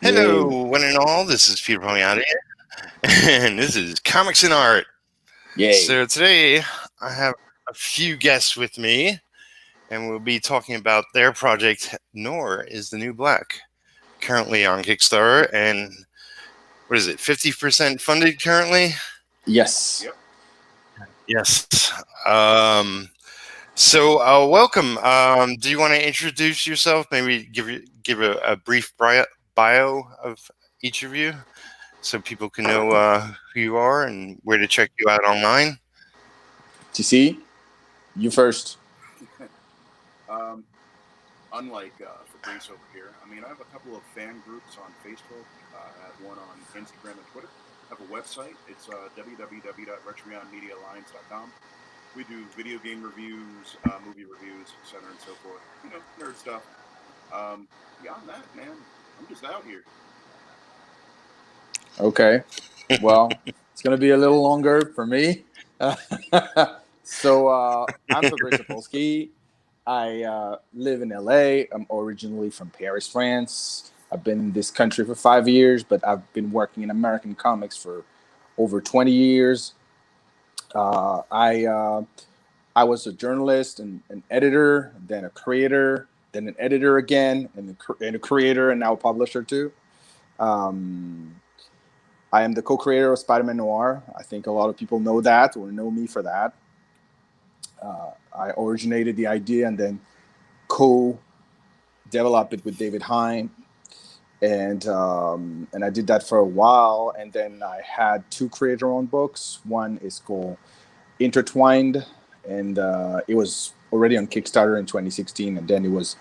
Hello, Yay. one and all. This is Peter Palmiotti, and this is Comics and Art. Yay. So today I have a few guests with me, and we'll be talking about their project. Noir is the New Black, currently on Kickstarter, and what is it? 50% funded currently. Yes. Yep. Yes. Welcome. Do you want to introduce yourself? Maybe give a brief bio of each of you, so people can know who you are and where to check you out online. TC, you first. Um, Unlike Fabrice over here, I mean, I have a couple of fan groups on Facebook. I have one on Instagram and Twitter. I have a website. It's www.retreonmediaalliance.com. We do video game reviews, movie reviews, etc. and so forth. Nerd stuff. Beyond that, man, I'm just out here. Okay. Well, it's going to be a little longer for me. I'm Fabrice Sapolsky. I live in LA. I'm originally from Paris, France. I've been in this country for 5 years, but I've been working in American comics for over 20 years. Uh, I uh, I was a journalist and an editor, then a creator, then an editor again, and a creator, and now a publisher too. Um, I am the co-creator of Spider-Man Noir. I think a lot of people know that or know me for that. I originated the idea and then co-developed it with David Hine, and I did that for a while. And then I had two creator-owned books. One is called Intertwined, and it was already on Kickstarter in 2016, and then it was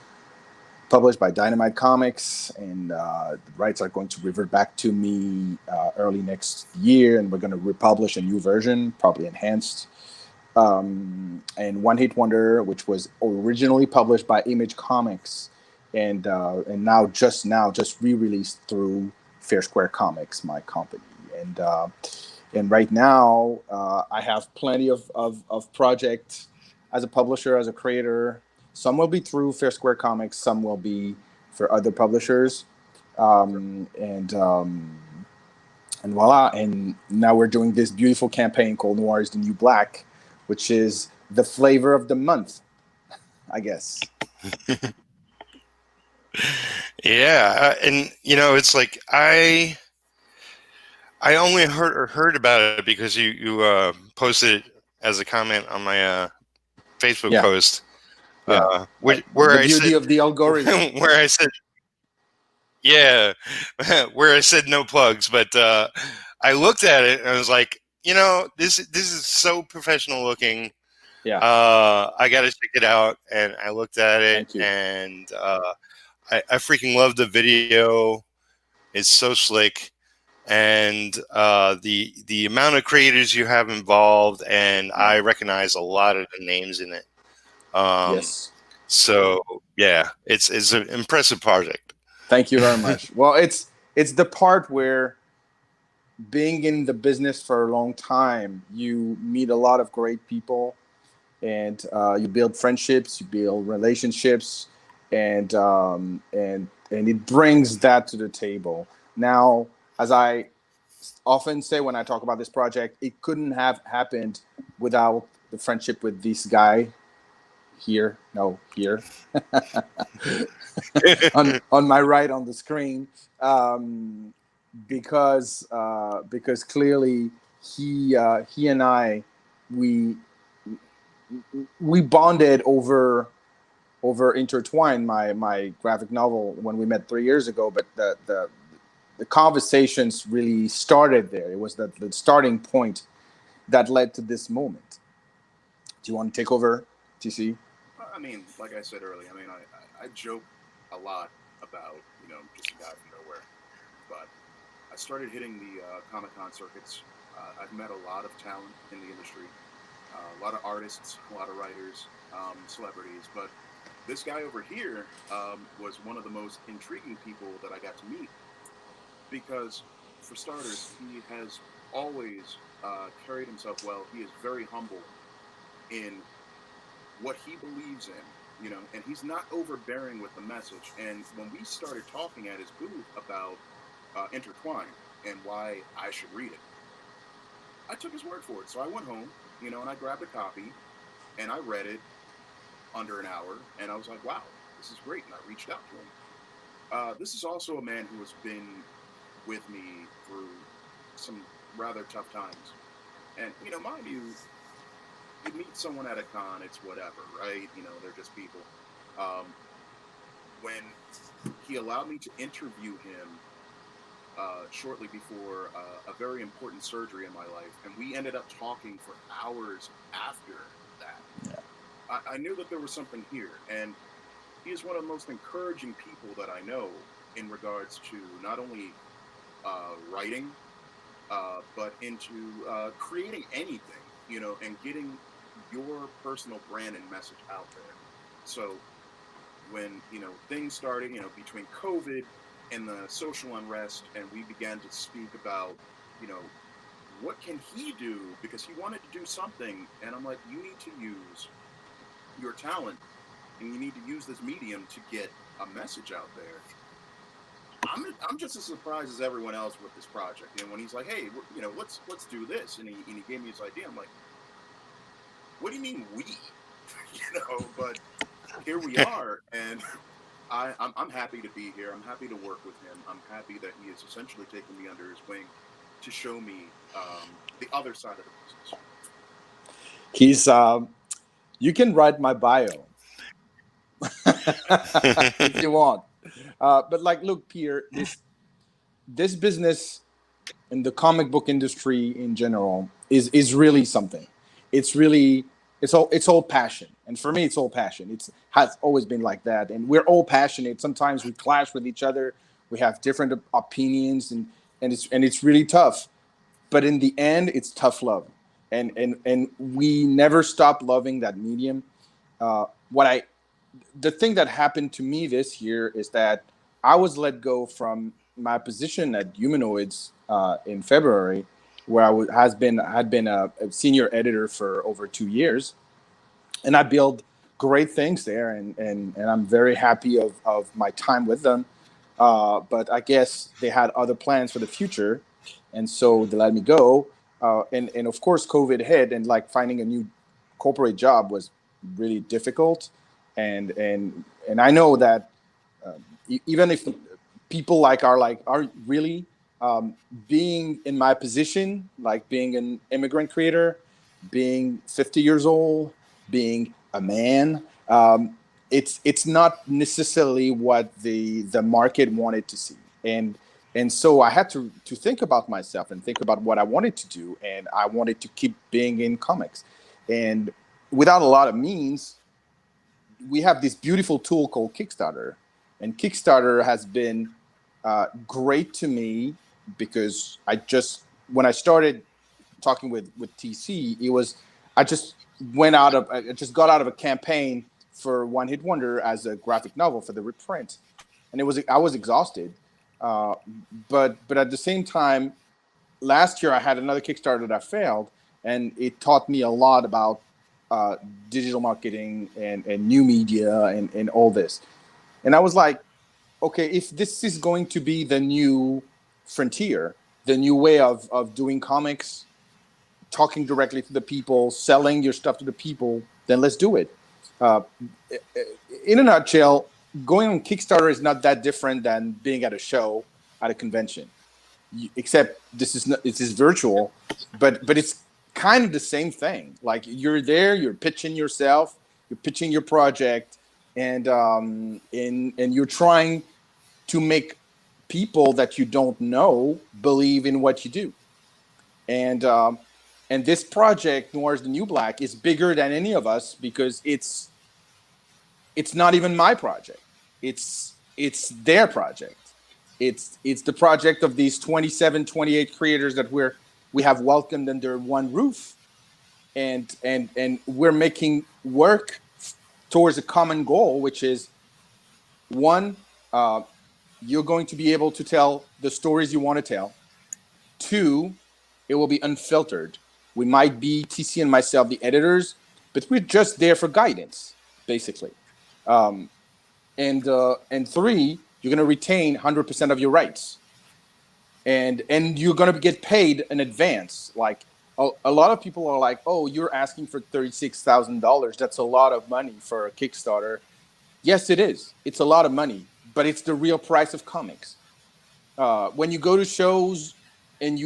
published by Dynamite Comics, and the rights are going to revert back to me early next year, and we're going to republish a new version, probably enhanced. And One Hit Wonder, which was originally published by Image Comics, and now just re-released through Fair Square Comics, my company, and right now I have plenty of projects as a publisher, as a creator. Some will be through Fair Square Comics, some will be for other publishers, um, and um, and voila. And now we're doing this beautiful campaign called Noir is the New Black, which is the flavor of the month, I guess. Yeah, and it's like I only heard about it because you posted it as a comment on my Facebook Yeah, post, yeah. where The I beauty said of the algorithm. where I said yeah, where I said no plugs, but I looked at it and I was like, this is so professional looking. Yeah, I got to check it out, and I looked at it, thank you. and I freaking love the video. It's so slick, and the amount of creators you have involved, and Yeah. I recognize a lot of the names in it. Um, Yes. so yeah, it's an impressive project. Thank you very much. Well, it's the part where being in the business for a long time, you meet a lot of great people, and you build friendships, you build relationships, and it brings that to the table. Now, as I often say when I talk about this project, it couldn't have happened without the friendship with this guy here. No, here. On my right on the screen, um, because clearly he and I we we bonded over Intertwined, my graphic novel, when we met 3 years ago. But the conversations really started there. It was the starting point that led to this moment. Do you want to take over, TC? I mean, like I said earlier, I mean, I joke a lot about just a guy from nowhere, but I started hitting the Comic Con circuits. I've met a lot of talent in the industry, a lot of artists, a lot of writers, celebrities. But this guy over here was one of the most intriguing people that I got to meet because, for starters, he has always carried himself well. He is very humble in what he believes in and he's not overbearing with the message. And when we started talking at his booth about Intertwined and why I should read it, I took his word for it. So I went home, and I grabbed a copy and I read it under an hour, and I was like, wow, this is great. And I reached out to him. This is also a man who has been with me through some rather tough times. And, mind you meet someone at a con, it's whatever, right? They're just people. Um, when he allowed me to interview him shortly before a very important surgery in my life, and we ended up talking for hours after that, Yeah. I knew that there was something here. And he is one of the most encouraging people that I know in regards to not only writing, but into creating anything, and getting your personal brand and message out there. So when things started, between COVID and the social unrest, and we began to speak about, you know, what can he do, because he wanted to do something, and I'm like, you need to use your talent, and you need to use this medium to get a message out there. I'm just as surprised as everyone else with this project. And when he's like, "Hey, let's do this," and he gave me his idea, I'm like, "What do you mean we?" But here we are, and I'm happy to be here. I'm happy to work with him. I'm happy that he has essentially taken me under his wing to show me the other side of the business. He's you can write my bio if you want. But like, look, Pierre, this business in the comic book industry in general is really something. It's really it's all passion, and for me, it's all passion. It's has always been like that, and we're all passionate. Sometimes we clash with each other. We have different opinions, and it's really tough. But in the end, it's tough love, and we never stop loving that medium. What I The thing that happened to me this year is that I was let go from my position at Humanoids in February, where had been a senior editor for over 2 years, and I built great things there, and I'm very happy of my time with them. But I guess they had other plans for the future, and so they let me go. And of course, COVID hit, and like finding a new corporate job was really difficult. And I know that even if people are really being in my position, like being an immigrant creator, being 50 years old, being a man, it's not necessarily what the market wanted to see. And so I had to think about myself and think about what I wanted to do, and I wanted to keep being in comics. And without a lot of means, we have this beautiful tool called Kickstarter, and Kickstarter has been great to me because when I started talking with TC, it was I just I just got out of a campaign for One Hit Wonder as a graphic novel for the reprint, and I was exhausted, uh, but at the same time, last year I had another Kickstarter that failed, and it taught me a lot about uh, digital marketing and new media and all this. And I was like, okay, if this is going to be the new frontier, the new way of doing comics, talking directly to the people, selling your stuff to the people, then let's do it. Uh, in a nutshell, going on Kickstarter is not that different than being at a show at a convention, except this is virtual, but it's kind of the same thing. Like you're there, you're pitching yourself, you're pitching your project, and you're trying to make people that you don't know believe in what you do. And and this project, Noir's the New Black, is bigger than any of us because it's not even my project. It's their project. It's the project of these 27, 28 creators that we have welcomed under one roof, and we're making work towards a common goal, which is one, uh, you're going to be able to tell the stories you want to tell. Two, it will be unfiltered. We might be TC and myself, the editors, but we're just there for guidance, basically. And three, you're going to retain 100% of your rights, and you're going to get paid in advance. Like a lot of people are like, oh, you're asking for $36,000. That's a lot of money for a Kickstarter. Yes, it is. It's a lot of money, but it's the real price of comics. When you go to shows and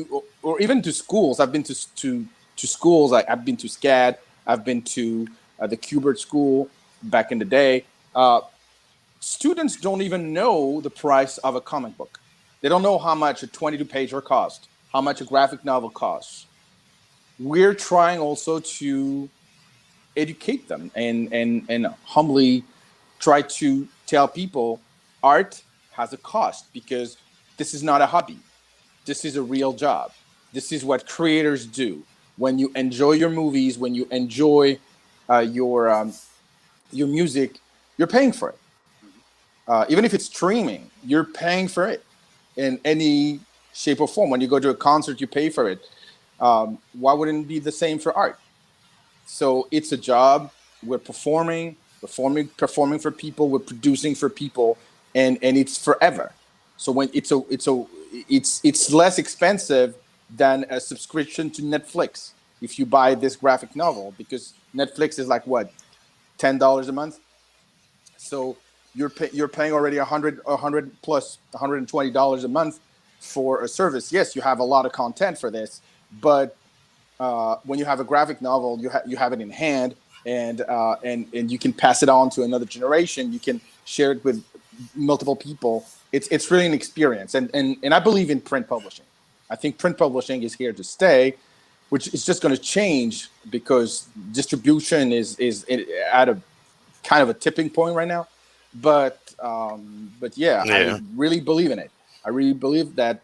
or even to schools, I've been to schools. I've been to SCAD. I've been to the Kubert School back in the day. Students don't even know the price of a comic book. They don't know how much a 22-pager costs, how much a graphic novel costs. We're trying also to educate them and humbly try to tell people art has a cost, because this is not a hobby. This is a real job. This is what creators do. When you enjoy your movies, when you enjoy your music, you're paying for it. Even if it's streaming, you're paying for it in any shape or form. When you go to a concert, you pay for it. Why wouldn't it be the same for art? So it's a job. We're performing for people. We're producing for people, and it's forever. So when it's less expensive than a subscription to Netflix if you buy this graphic novel, because Netflix is like what, $10 a month. So you're paying already $100 plus $120 a month for a service. Yes, you have a lot of content for this, but when you have a graphic novel, you have it in hand, and you can pass it on to another generation. You can share it with multiple people. It's really an experience, and I believe in print publishing. I think print publishing is here to stay, which is just going to change because distribution is at a kind of a tipping point right now. But yeah, I really believe in it. I really believe that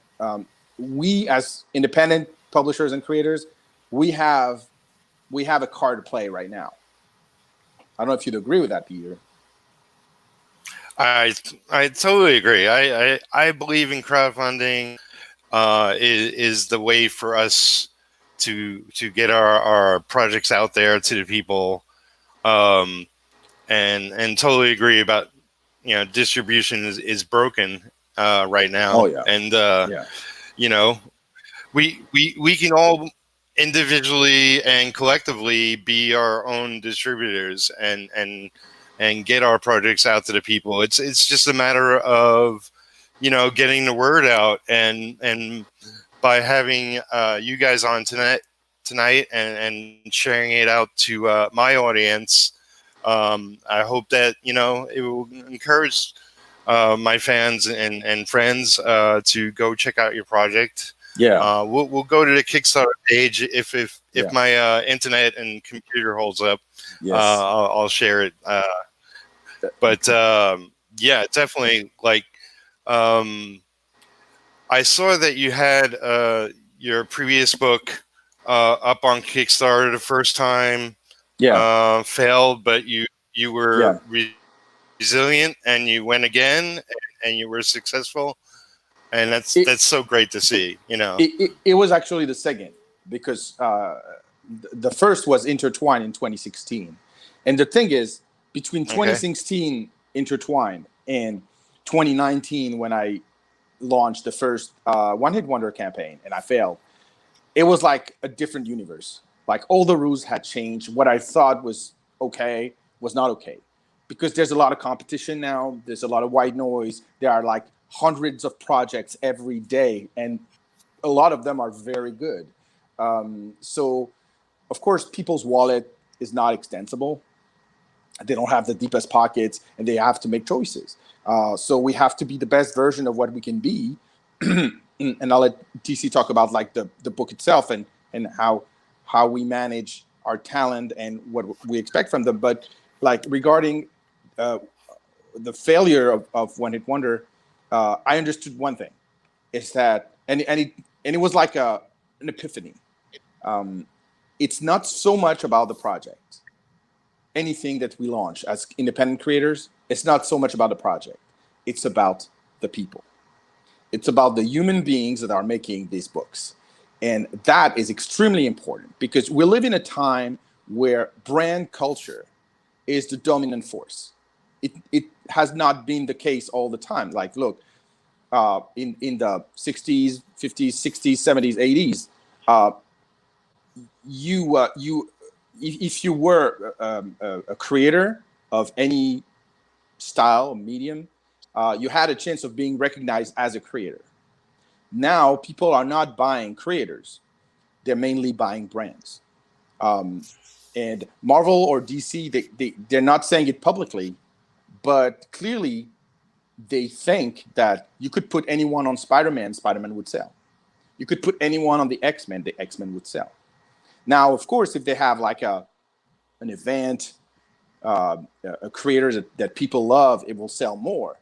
we as independent publishers and creators, we have a card to play right now. I don't know if you'd agree with that, Peter. I totally agree. I believe in crowdfunding is the way for us to get our projects out there to the people, and totally agree about, distribution is broken right now. Oh yeah. And Yeah. we can all individually and collectively be our own distributors and get our projects out to the people. It's just a matter of, getting the word out, and by having you guys on tonight and sharing it out to my audience. I hope that, it will encourage my fans and friends to go check out your project. Yeah. We'll go to the Kickstarter page if my internet and computer holds up. Yes. I'll share it. But yeah, definitely. Like, I saw that you had your previous book up on Kickstarter the first time. Yeah. Failed, but you were resilient, and you went again, and you were successful. And that's so great to see, It was actually the second, because the first was Intertwined in 2016. And the thing is, between 2016 Intertwined and 2019, when I launched the first One Hit Wonder campaign and I failed, it was like a different universe. Like all the rules had changed. What I thought was okay was not okay, because there's a lot of competition now. There's a lot of white noise. There are like hundreds of projects every day, and a lot of them are very good. So, of course, people's wallet is not extensible. They don't have the deepest pockets, and they have to make choices. So we have to be the best version of what we can be. And I'll let TC talk about like the book itself and how we manage our talent and what we expect from them. But like regarding the failure of One Hit Wonder, I understood one thing, is that and it was like an epiphany. It's not so much about the project. Anything that we launch as independent creators, it's not so much about the project. It's about the people. It's about the human beings that are making these books. And that is extremely important, because we live in a time where brand culture is the dominant force. it has not been the case all the time. Like, look, in the 60s, 50s, 60s, 70s, 80s, you if you were a creator of any style, medium, you had a chance of being recognized as a creator. Now people are not buying creators; they're mainly buying brands. And Marvel or DC, they're not saying it publicly, but clearly they think that you could put anyone on Spider-Man, Spider-Man would sell. You could put anyone on the X-Men, the X-Men would sell. Now, of course, if they have like an event, a creator that people love, it will sell more.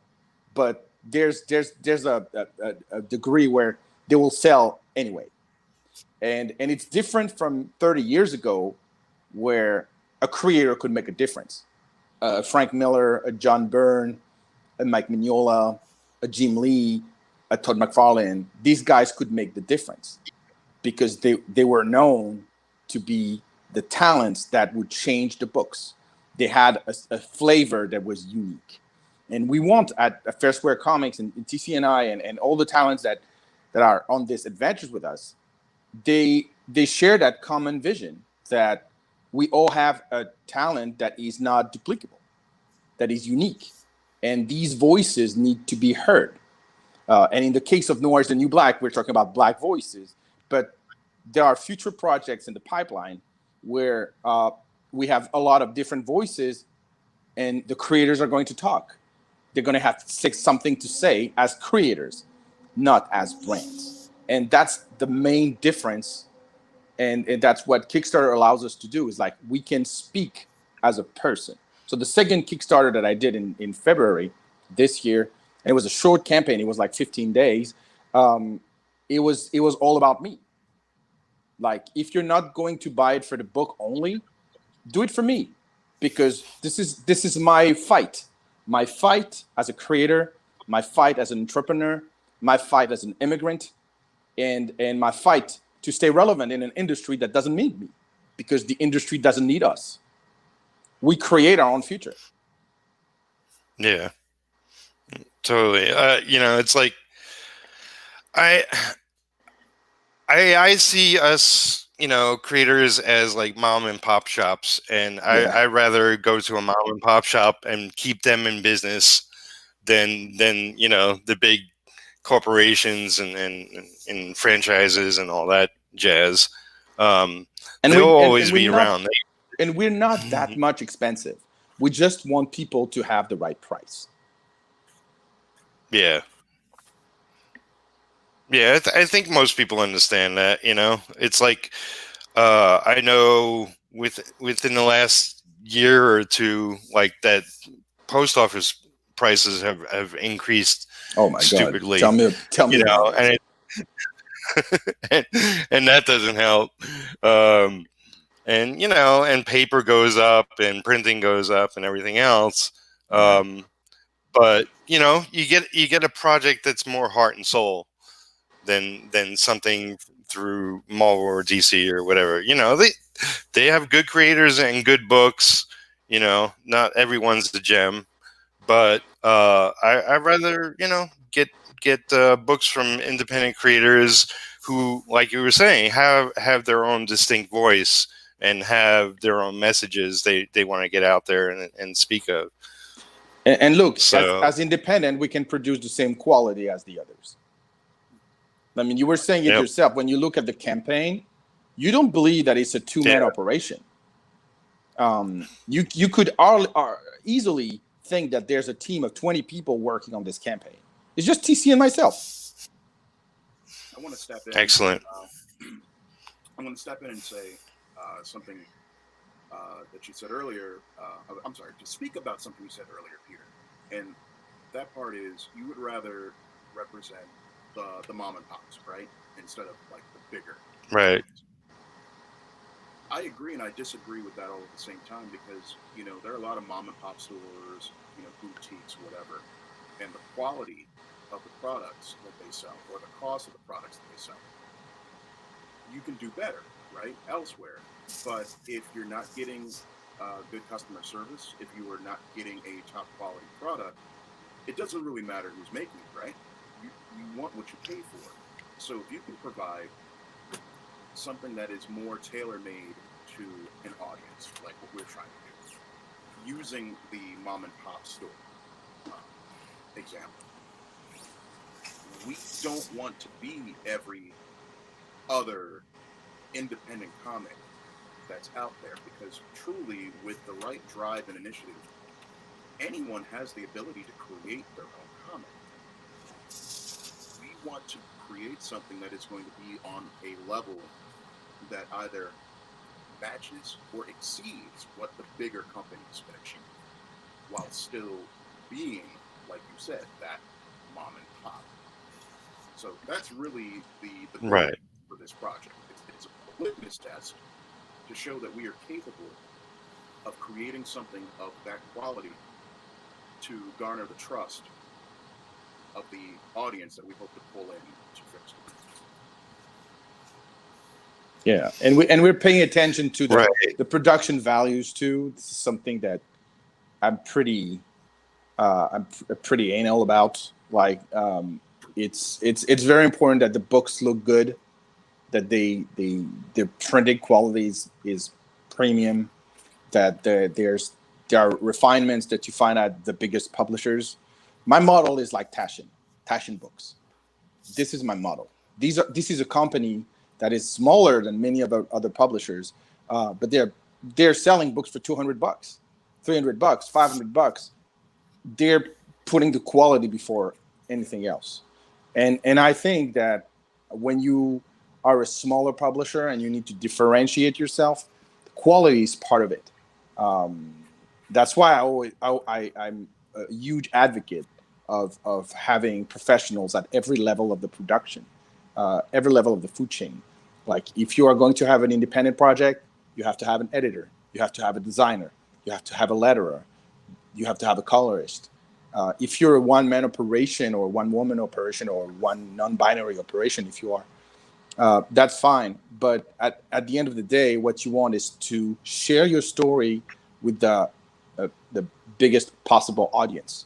But there's a degree where they will sell anyway, and it's different from 30 years ago, where a creator could make a difference. Frank Miller, a John Byrne, a Mike Mignola, a Jim Lee, a Todd McFarlane. These guys could make the difference because they were known to be the talents that would change the books. They had a flavor that was unique. And we want at Fair Square Comics and TCNI and all the talents that are on these adventures with us, they share that common vision that we all have a talent that is not duplicable, that is unique. And these voices need to be heard. And in the case of Noir is the New Black, we're talking about Black voices, but there are future projects in the pipeline where we have a lot of different voices, and the creators are going to talk. They're going to have something to say as creators, not as brands. And that's the main difference. And that's what Kickstarter allows us to do, is like we can speak as a person. So the second Kickstarter that I did in February this year, and it was a short campaign, it was like 15 days. It was all about me. Like, if you're not going to buy it for the book only, do it for me, because this is my fight as a creator, my fight as an entrepreneur, my fight as an immigrant, and my fight to stay relevant in an industry that doesn't need me, because the industry doesn't need us. We create our own future. Yeah, totally. It's like I see us, creators as like mom and pop shops, and I rather go to a mom and pop shop and keep them in business than the big corporations and franchises and all that jazz. And they'll always be around. And we're not that much expensive. We just want people to have the right price. Yeah. Yeah, I think most people understand that. It's like I know within the last year or two, like that post office prices have increased. Oh my stupidly. God! Tell me about it. And that doesn't help. And paper goes up and printing goes up and everything else. But you get a project that's more heart and soul than something through Marvel or DC or whatever. They have good creators and good books. Not everyone's the gem, but I rather get books from independent creators who, like you were saying, have their own distinct voice and have their own messages they want to get out there and speak of. And look, as independent, we can produce the same quality as the others. I mean, you were saying it yourself. When you look at the campaign, you don't believe that it's a two-man operation. You could easily think that there's a team of 20 people working on this campaign. It's just TC and myself. I want to step in. Excellent. I want to step in and say something that you said earlier. I'm sorry, to speak about something you said earlier, Peter. And that part is, you would rather represent the mom and pops, right? Instead of like the bigger. Right. I agree and I disagree with that all at the same time, because, there are a lot of mom and pop stores, boutiques, whatever. And the quality of the products that they sell, or the cost of the products that they sell, you can do better, right? Elsewhere. But if you're not getting good customer service, if you are not getting a top quality product, it doesn't really matter who's making it, right? You want what you pay for. So if you can provide something that is more tailor made to an audience, like what we're trying to do, using the mom and pop store example, we don't want to be every other independent comic that's out there, because truly, with the right drive and initiative, anyone has the ability to create their own comic. We want to create something that is going to be on a level that either matches or exceeds what the bigger companies can achieve, while still being, like you said, that mom and pop. So that's really the goal Right. for this project. It's a litmus test to show that we are capable of creating something of that quality to garner the trust of the audience that we hope to pull in to fix it. Yeah, and we're paying attention to Right. the production values too. This is something that I'm pretty pretty anal about. Like, it's very important that the books look good, that the printing quality is premium, that there are refinements that you find at the biggest publishers. My model is like Taschen Books. This is my model. This is a company that is smaller than many of the other publishers, but they're selling books for $200, $300, $500. They're putting the quality before anything else, and I think that when you are a smaller publisher and you need to differentiate yourself, quality is part of it. Um, that's why I'm a huge advocate of having professionals at every level of the production, every level of the food chain. Like, if you are going to have an independent project, you have to have an editor, you have to have a designer, you have to have a letterer, you have to have a colorist. If you're a one-man operation or one-woman operation or one non-binary operation, if you are, that's fine. But at the end of the day, what you want is to share your story with the biggest possible audience.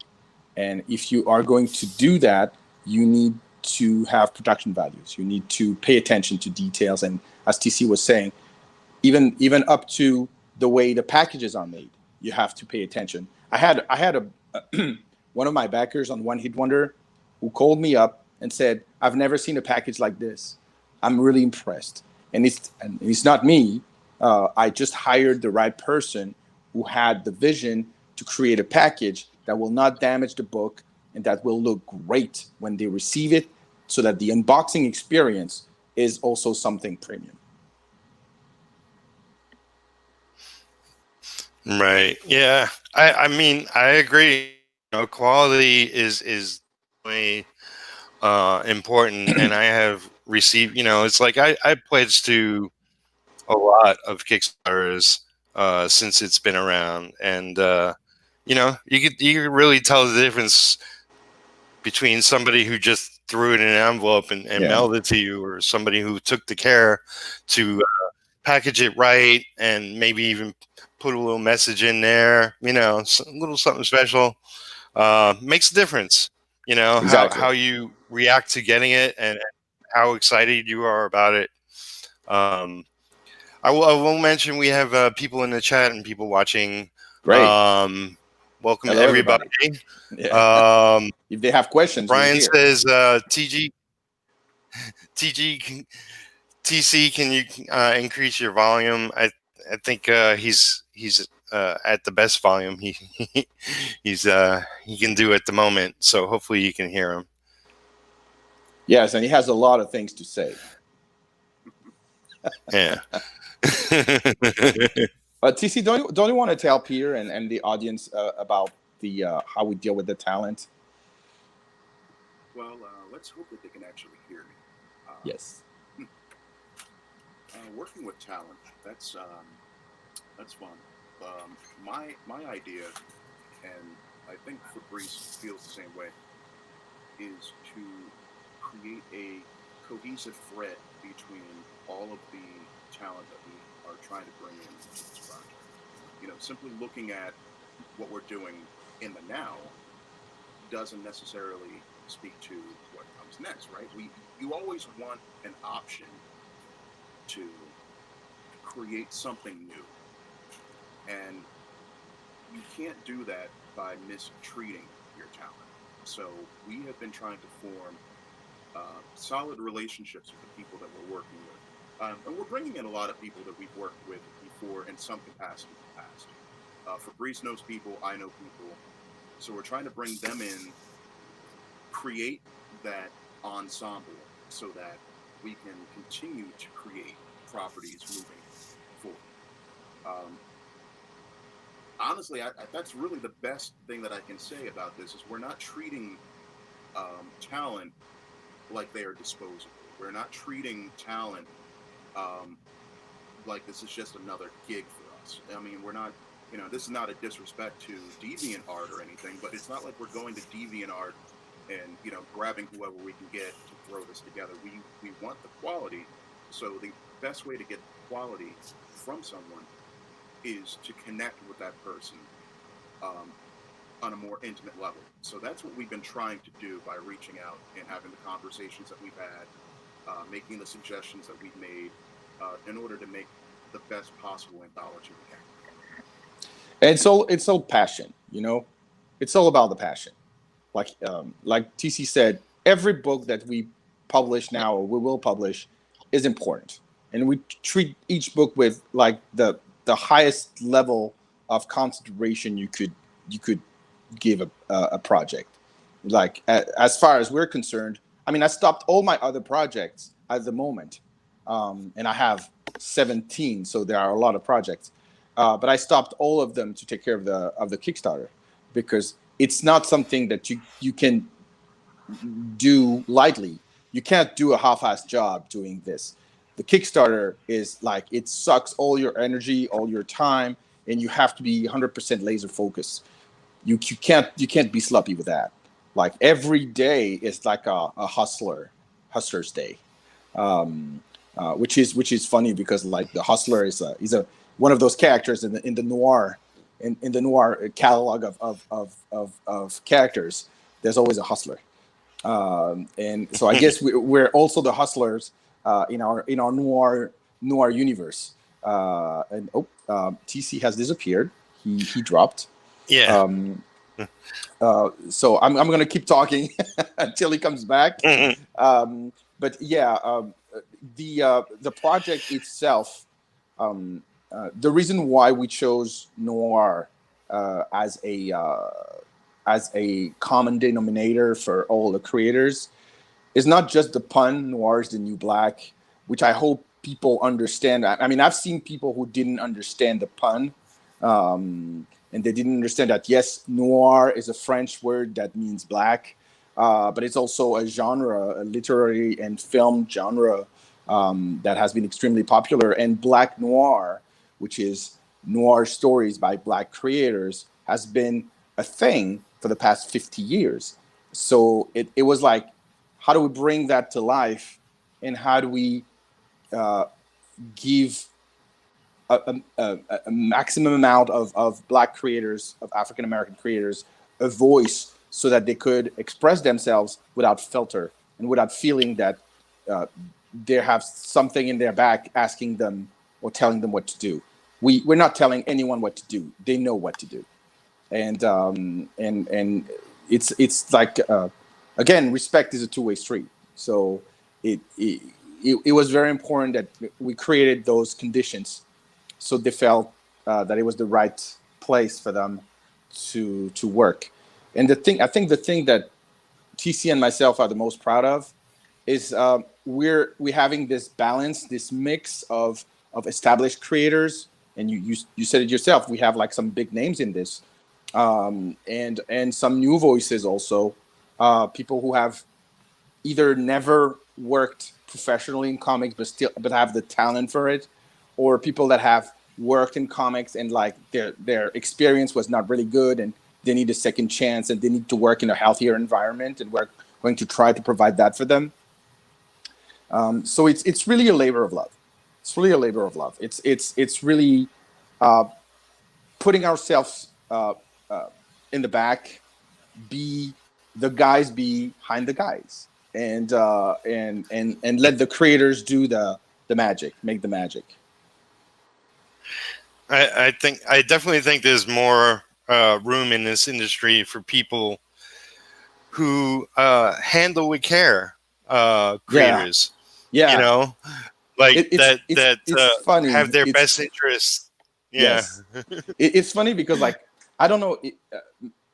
And if you are going to do that, you need to have production values. You need to pay attention to details. And as TC was saying, even up to the way the packages are made, you have to pay attention. I had a one of my backers on One Hit Wonder who called me up and said, "I've never seen a package like this. I'm really impressed." And it's not me. I just hired the right person who had the vision to create a package that will not damage the book and that will look great when they receive it, so that the unboxing experience is also something premium. Right. Yeah. I mean, I agree. Quality is really important, and I have received. It's like I pledged to a lot of Kickstarters since it's been around, and you could really tell the difference between somebody who just threw it in an envelope and Yeah, mailed it to you, or somebody who took the care to package it right and maybe even put a little message in there, a little something special. Makes a difference, exactly. how you react to getting it and how excited you are about it. um, I will mention we have people in the chat and people watching. Great. Welcome Hello, everybody. everybody. Yeah. um, If they have questions, we're Brian here. says TG TC, can you increase your volume? I think he's at the best volume he can do at the moment. So hopefully you can hear him. Yes, and he has a lot of things to say. Yeah. TC, don't you want to tell Peter and the audience about the how we deal with the talent? Well, let's hope that they can actually hear me. Yes. Working with talent, that's fun. My idea, and I think Fabrice feels the same way, is to create a cohesive thread between all of the talent that we are trying to bring in to this project. simply looking at what we're doing in the now doesn't necessarily speak to what comes next, right? You always want an option to create something new, and you can't do that by mistreating your talent. So we have been trying to form solid relationships with the people that we're working with, and we're bringing in a lot of people that we've worked with before in some capacity in the past. Fabrice knows people, I know people, so we're trying to bring them in, create that ensemble so that we can continue to create properties moving forward. Um, Honestly, that's really the best thing that I can say about this is we're not treating talent like they are disposable. We're not treating talent um, like this is just another gig for us. I mean, we're not, this is not a disrespect to deviant art or anything, but it's not like we're going to deviant art and grabbing whoever we can get to throw this together. We want the quality, so the best way to get quality from someone is to connect with that person um, on a more intimate level. So that's what we've been trying to do by reaching out and having the conversations that we've had, making the suggestions that we've made in order to make the best possible anthology we can. And it's all passion, it's all about the passion. Like TC said, every book that we publish now or we will publish is important, and we treat each book with like the highest level of consideration you could give a project. Like as far as we're concerned, I mean, I stopped all my other projects at the moment, and I have 17, so there are a lot of projects. But I stopped all of them to take care of the Kickstarter, because it's not something that you can do lightly. You can't do a half-assed job doing this. The Kickstarter is like, it sucks all your energy, all your time, and you have to be 100% laser focused. You can't be sloppy with that. Like every day is like a hustler's day, which is funny, because like the hustler is a one of those characters in the noir, in the noir catalog of characters. There's always a hustler, and so I guess we're also the hustlers in our noir universe. TC has disappeared. He dropped. Yeah. So I'm going to keep talking until he comes back. But yeah, the project itself, the reason why we chose Noir as a common denominator for all the creators is not just the pun. Noir is the new black, which I hope people understand. I mean, I've seen people who didn't understand the pun. And they didn't understand that, yes, noir is a French word that means black, but it's also a genre, a literary and film genre, that has been extremely popular. And black noir, which is noir stories by black creators, has been a thing for the past 50 years. So it was like, how do we bring that to life? And how do we give a maximum amount of black creators, of African American creators, a voice, so that they could express themselves without filter and without feeling that they have something in their back asking them or telling them what to do. We're not telling anyone what to do. They know what to do. And it's like, again, respect is a two-way street. So it was very important that we created those conditions, so they felt that it was the right place for them to work. And I think the thing that TC and myself are the most proud of is we're having this balance, this mix of established creators, and you said it yourself. We have like some big names in this, and some new voices also, people who have either never worked professionally in comics but have the talent for it, or people that have worked in comics and like their experience was not really good and they need a second chance and they need to work in a healthier environment, and we're going to try to provide that for them. So it's really a labor of love. It's really a labor of love. It's really putting ourselves in the back, be the guys behind the guys, and let the creators do the magic, make the magic. I definitely think there's more room in this industry for people who handle with care creators. Yeah, You know, like it's funny. have their best interests. Yeah. Yes, it's funny because like I don't know,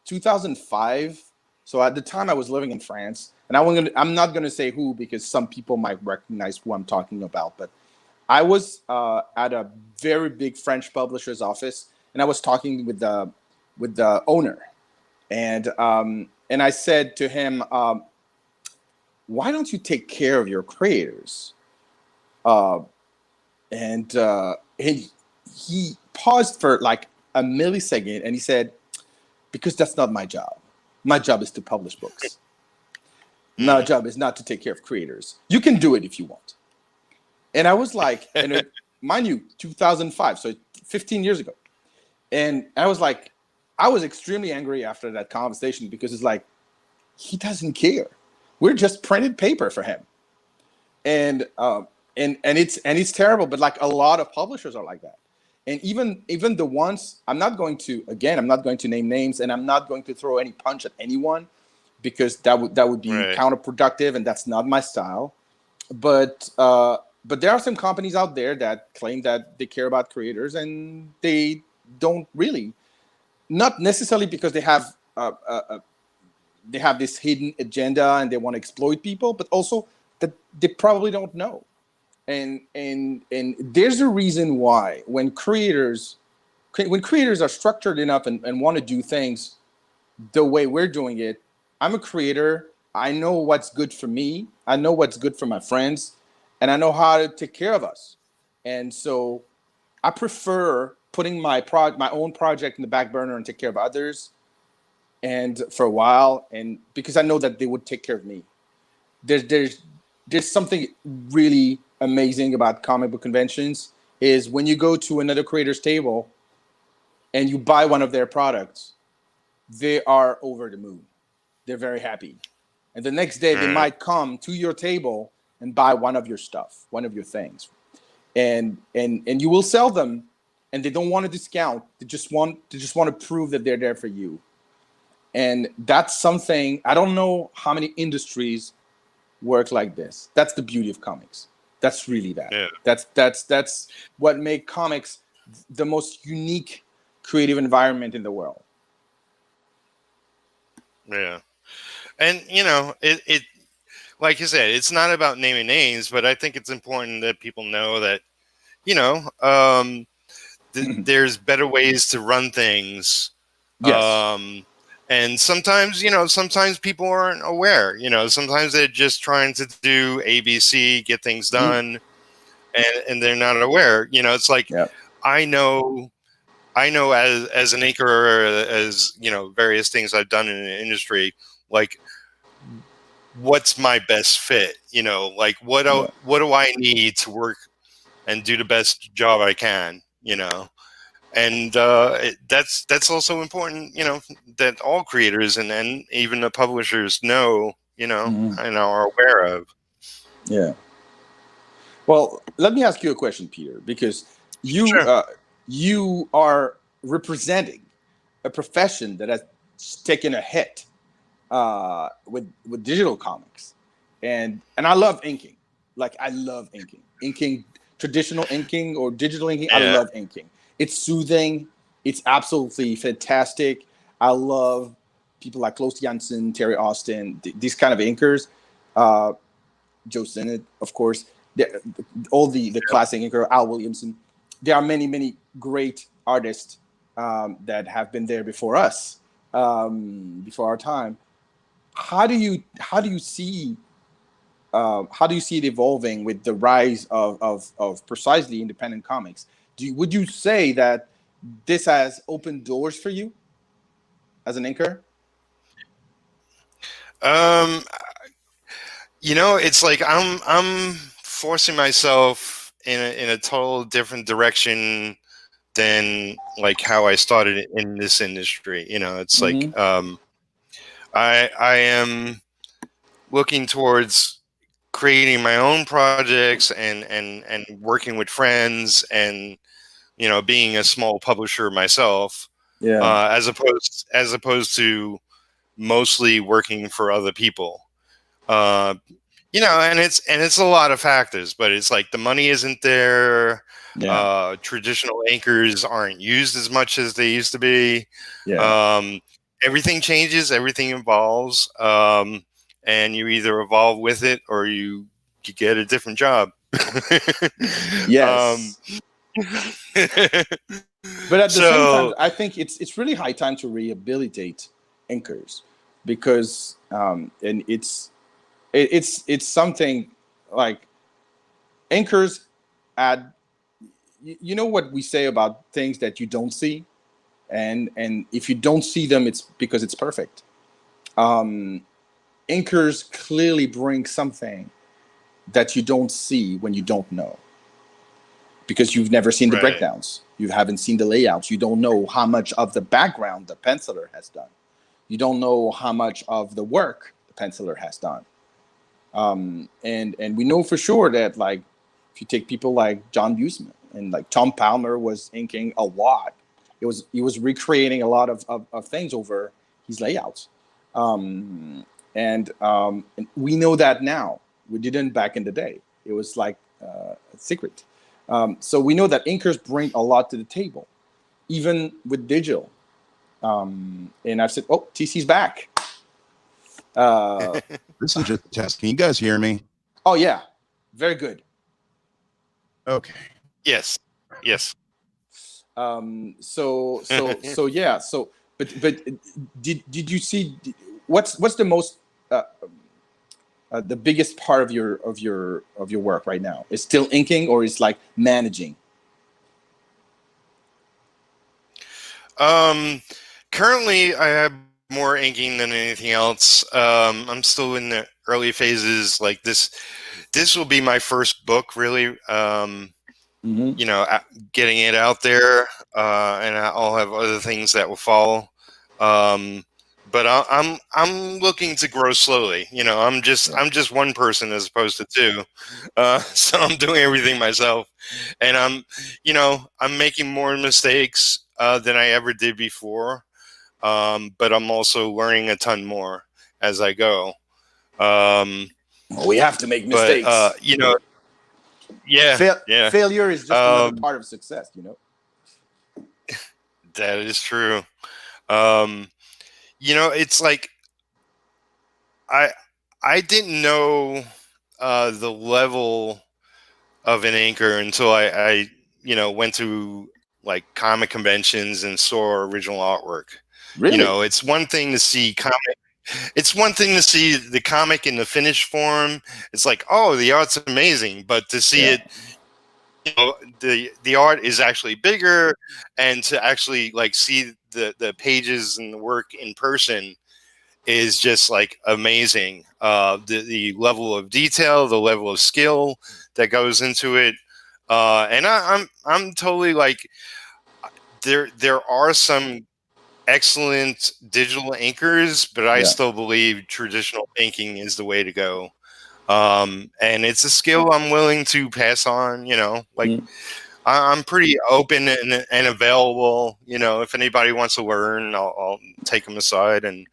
2005. So at the time I was living in France, and I'm not gonna say who because some people might recognize who I'm talking about, but I was at a very big French publisher's office, and I was talking with the owner, and I said to him, "Why don't you take care of your creators?" Uh, and he paused for like a millisecond, and he said, "Because that's not my job. My job is to publish books. My job is not to take care of creators. You can do it if you want." And I was like, mind you, 2005, so 15 years ago. And I was like, I was extremely angry after that conversation because it's like, he doesn't care. We're just printed paper for him. And it's terrible, but like a lot of publishers are like that. And even the ones, I'm not going to name names, and I'm not going to throw any punch at anyone because that would be counterproductive, and that's not my style. But there are some companies out there that claim that they care about creators, and they don't really. Not necessarily because they have this hidden agenda and they want to exploit people, but also that they probably don't know. And there's a reason why when creators are structured enough and want to do things the way we're doing it. I'm a creator. I know what's good for me. I know what's good for my friends, and I know how to take care of us. And so I prefer putting my own project in the back burner and take care of others, and for a while, and because I know that they would take care of me. There's something really amazing about comic book conventions is when you go to another creator's table and you buy one of their products, they are over the moon. They're very happy. And the next day they might come to your table and buy one of your stuff, one of your things. And you will sell them, and they don't want a discount. They just want to prove that they're there for you. And that's something, I don't know how many industries work like this. That's the beauty of comics. That's really that. Yeah. That's what makes comics the most unique creative environment in the world. Yeah. And it like you said, it's not about naming names, but I think it's important that people know that there's better ways to run things. Yes. And sometimes people aren't aware. Sometimes they're just trying to do ABC, get things done, and they're not aware. It's like I know as an inker, as various things I've done in the industry, like what's my best fit, like what do I need to work and do the best job I can, and that's also important, that all creators and even the publishers know, and are aware of. Yeah. Well, let me ask you a question, Peter, because you are representing a profession that has taken a hit with digital comics, and I love inking. Like I love inking, traditional inking or digital inking. I love inking. It's soothing. It's absolutely fantastic. I love people like Klaus Janssen, Terry Austin, these kind of inkers. Joe Sinnott, of course, all the classic inker, Al Williamson. There are many great artists that have been there before us, before our time. How do you see it evolving with the rise of precisely independent comics? Would you say that this has opened doors for you as an inker? It's like I'm forcing myself in a total different direction than like how I started in this industry. You know, it's like Mm-hmm. I am looking towards creating my own projects and working with friends and, you know, being a small publisher myself, Yeah. as opposed to mostly working for other people. Uh, you know, and it's a lot of factors, but it's like the money isn't there. Yeah. Traditional anchors aren't used as much as they used to be. Yeah. Um, Everything changes, everything evolves, and you either evolve with it or you get a different job. um, Yes. But at the same time, so I think it's really high time to rehabilitate anchors, because and it's something like anchors add. You know what we say about things that you don't see, and if you don't see them, it's because it's perfect. Um, Anchors clearly bring something that you don't see when you don't know, because you've never seen the right, breakdowns, you haven't seen the layouts, you don't know how much of the background the penciler has done, you don't know how much of the work the penciler has done. And we know for sure that, like, if you take people like John Busman and like Tom Palmer was inking a lot, he was recreating a lot of things over his layouts. And we know that now. We didn't back in the day. It was like a secret. So we know that inkers bring a lot to the table, even with digital. And I've said, oh, TC's back. This is just a test. Can you guys hear me? Oh yeah, very good. Okay. yes, yes. So yeah. So but did you see what's the most the biggest part of your work right now? Is still inking, or is like managing? Um, Currently, I have more inking than anything else. I'm still in the early phases. Like this will be my first book, really. Mm-hmm. You know, getting it out there, and I'll have other things that will follow. Um, but I'm looking to grow slowly. You know, Yeah. I'm just one person as opposed to two, so I'm doing everything myself, and you know, I'm making more mistakes than I ever did before. But I'm also learning a ton more as I go. Um, We have to make but mistakes. you know, yeah, yeah. Failure is just another Um, part of success, you know. that is true. Um, you know, it's like I I didn't know the level of an anchor until I you know went to like comic conventions and saw original artwork. You Really? know, it's one thing to see comic. It's one thing to see the comic in the finished form. It's like, oh, the art's amazing, but to see Yeah. it, you know, the art is actually bigger, and to actually like see the pages and the work in person is just like amazing. The level of detail, the level of skill that goes into it, and I'm totally like there are some excellent digital anchors, but I Yeah. still believe traditional inking is the way to go. And it's a skill I'm willing to pass on. You know, like Mm. I'm pretty open and available. You know, if anybody wants to learn, I'll take them aside and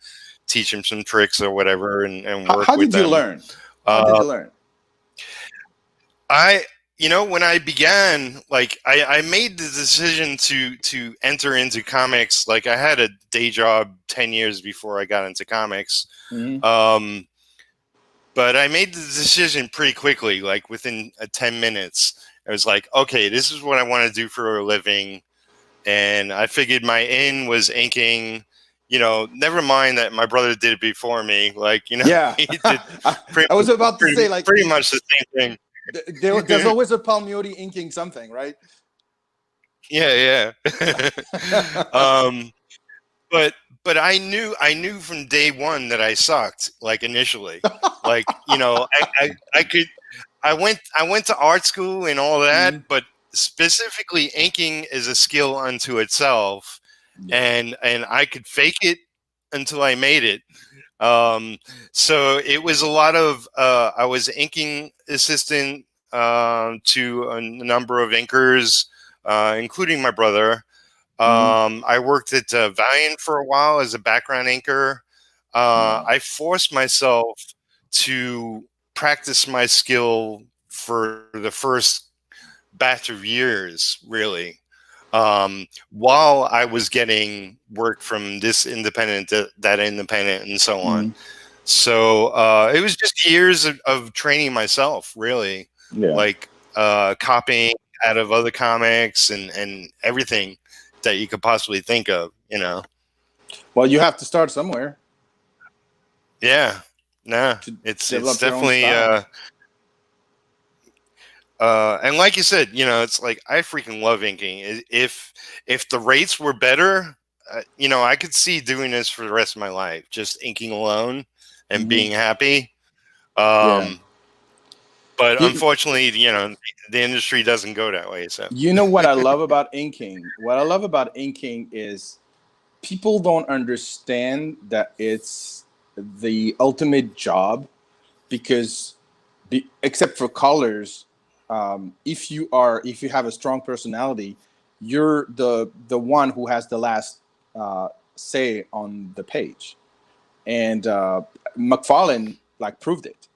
teach them some tricks or whatever, and work How with did you them. learn? How did Uh, you learn? I, you know, when I began, like I made the decision to enter into comics. Like I had a day job 10 years before I got into comics. Mm-hmm. Um, but I made the decision pretty quickly, like within 10 minutes. I was like, okay, this is what I want to do for a living. And I figured my in was inking. You know, never mind that my brother did it before me. Like, you know, Yeah. he did pretty, I was about to say, like, pretty much the same there's thing. always a Palmiotti inking something, right? Yeah, yeah. um, but I knew from day one that I sucked. Like initially, like you know, I could I went to art school and all that, Mhm. but specifically inking is a skill unto itself, Yeah. and I could fake it until I made it. So it was a lot of I was inking assistant to a number of inkers, including my brother. I worked at Valiant for a while as a background inker. I forced myself to practice my skill for the first batch of years, really, while I was getting work from this independent to that independent and so on. So it was just years of training myself, really, Yeah. like copying out of other comics and everything that you could possibly think of, Well, you have to start somewhere Yeah, nah, to it's develop your own definitely style. and like you said, it's like I freaking love inking. If the rates were better, I could see doing this for the rest of my life, just inking alone and being happy. Yeah. But You, unfortunately, the industry doesn't go that way. So you know what I love about inking? What I love about inking is people don't understand that it's the ultimate job because, except for colors, if you have a strong personality, you're the one who has the last say on the page, and McFarlane like proved it.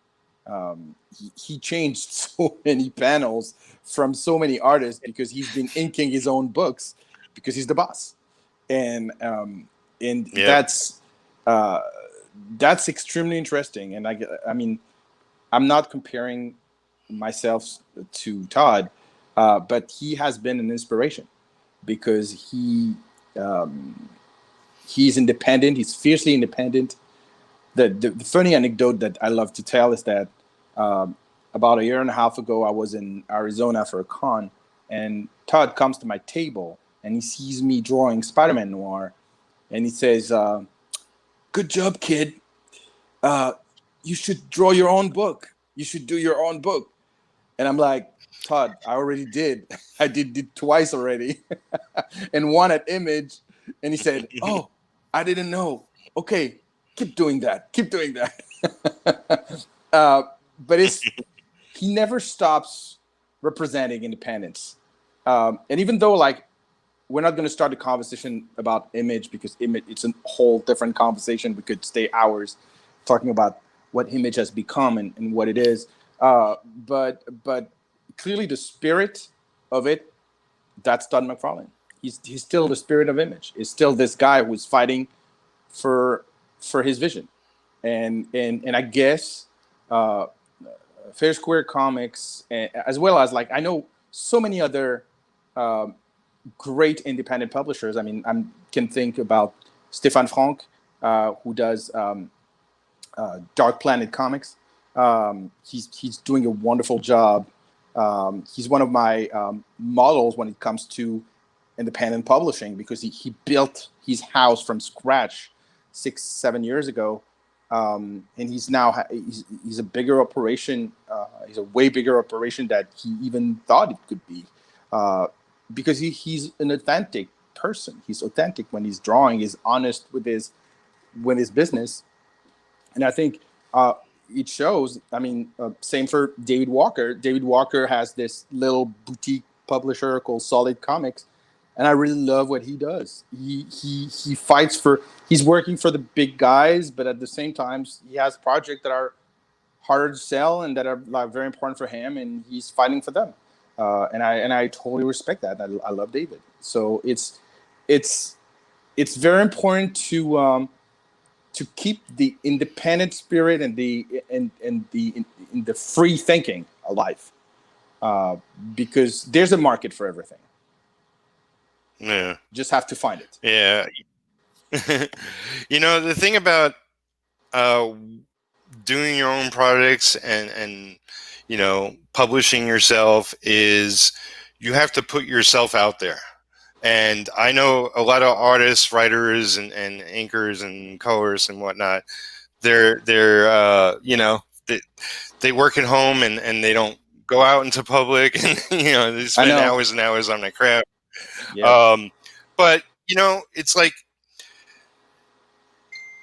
He changed so many panels from so many artists because he's been inking his own books because he's the boss, and yep. uh, that's extremely interesting. And I mean, I'm not comparing myself to Todd, but he has been an inspiration because he's independent. He's fiercely independent. The funny anecdote that I love to tell is that about a year and a half ago, I was in Arizona for a con, and Todd comes to my table and he sees me drawing Spider-Man Noir, and he says, "Good job, kid. You should draw your own book. You should do your own book." And I'm like, "Todd, I already did. I did it twice already, and one at Image." And he said, "Oh, I didn't know. Okay, keep doing that. Keep doing that." But he never stops representing independence. And even though like we're not going to start a conversation about Image because Image it's a whole different conversation. We could stay hours talking about what Image has become and what it is. But clearly the spirit of it, that's Todd McFarlane. He's still the spirit of Image. He's still this guy who's fighting for his vision. And I guess Fair Square Comics, as well as like I know so many other great independent publishers. I mean, I can think about Stéphane Franck, who does Dark Planet Comics. He's doing a wonderful job. He's one of my models when it comes to independent publishing because he built his house from scratch 6-7 years ago, and he's now he's a bigger operation. He's a way bigger operation that he even thought it could be, because he's an authentic person. He's authentic when he's drawing. He's honest with his business, and I think it shows. I mean, same for David Walker. David Walker has this little boutique publisher called Solid Comics, and I really love what he does. He fights for. He's working for the big guys, but at the same time, he has projects that are harder to sell and that are like very important for him, and he's fighting for them. And I totally respect that. I love David. So it's very important to keep the independent spirit and the free thinking alive, because there's a market for everything. Yeah. Just have to find it. Yeah. The thing about doing your own projects and publishing yourself is you have to put yourself out there. And I know a lot of artists, writers, and inkers and colorists and whatnot. They're they work at home and they don't go out into public and they spend know. hours and hours on their craft. Yeah. But it's like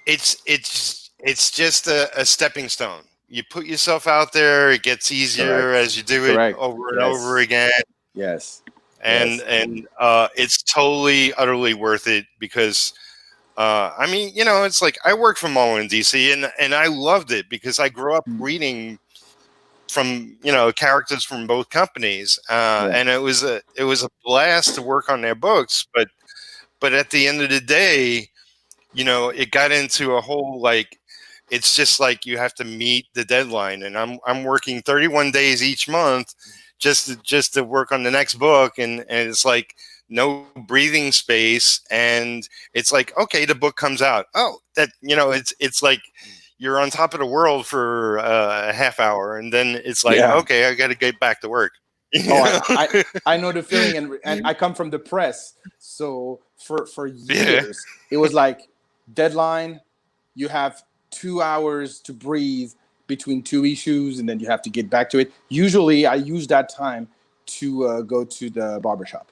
it's just a stepping stone. You put yourself out there, it gets easier Correct. as you do it Correct. over and Yes. over again. Yes. And it's totally utterly worth it because I mean, it's like I work from Marvel in DC and I loved it because I grew up reading from characters from both companies, and it was a blast to work on their books. But at the end of the day, it got into a whole like it's just like you have to meet the deadline, and I'm working 31 days each month just to work on the next book, and it's like no breathing space, and it's like okay, the book comes out. Oh, that it's like you're on top of the world for a half hour, and then it's like okay, I got to get back to work. I know the feeling, and I come from the press, so for years it was like deadline. You have 2 hours to breathe between 2 issues, and then you have to get back to it. Usually, I use that time to go to the barbershop.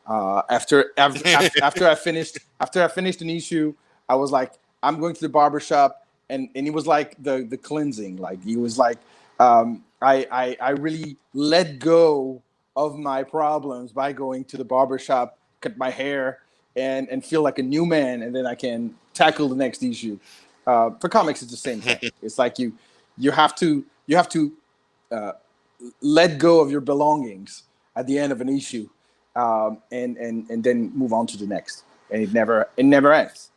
After I finished an issue, I was like, I'm going to the barbershop, and it was like the cleansing. Like it was like I really let go of my problems by going to the barbershop, cut my hair, and feel like a new man, and then I can tackle the next issue. For comics, it's the same thing. It's like you have to let go of your belongings at the end of an issue, and then move on to the next, and it never ends.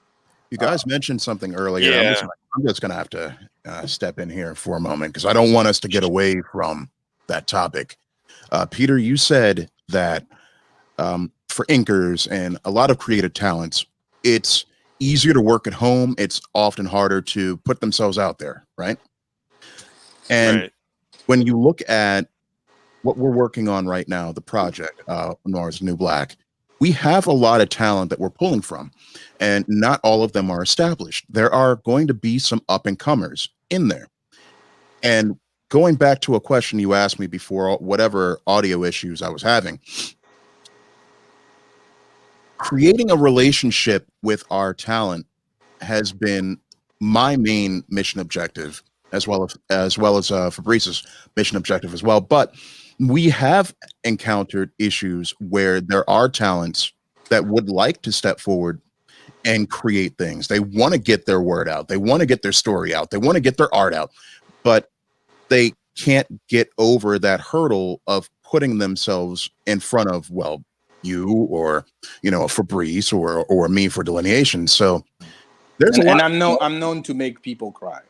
You guys mentioned something earlier. Yeah. I'm just going to have to step in here for a moment because I don't want us to get away from that topic. Peter, you said that for inkers and a lot of creative talents, it's easier to work at home. It's often harder to put themselves out there, right? And when you look at what we're working on right now, the project, Noir's New Black, we have a lot of talent that we're pulling from, and not all of them are established. There are going to be some up-and-comers in there. And going back to a question you asked me before, whatever audio issues I was having, creating a relationship with our talent has been my main mission objective, as well as Fabrice's mission objective as well. But we have encountered issues where there are talents that would like to step forward and create things. They want to get their word out. They want to get their story out. They want to get their art out, but they can't get over that hurdle of putting themselves in front of, well, you or Fabrice or me for delineation. So there's and I'm known to make people cry.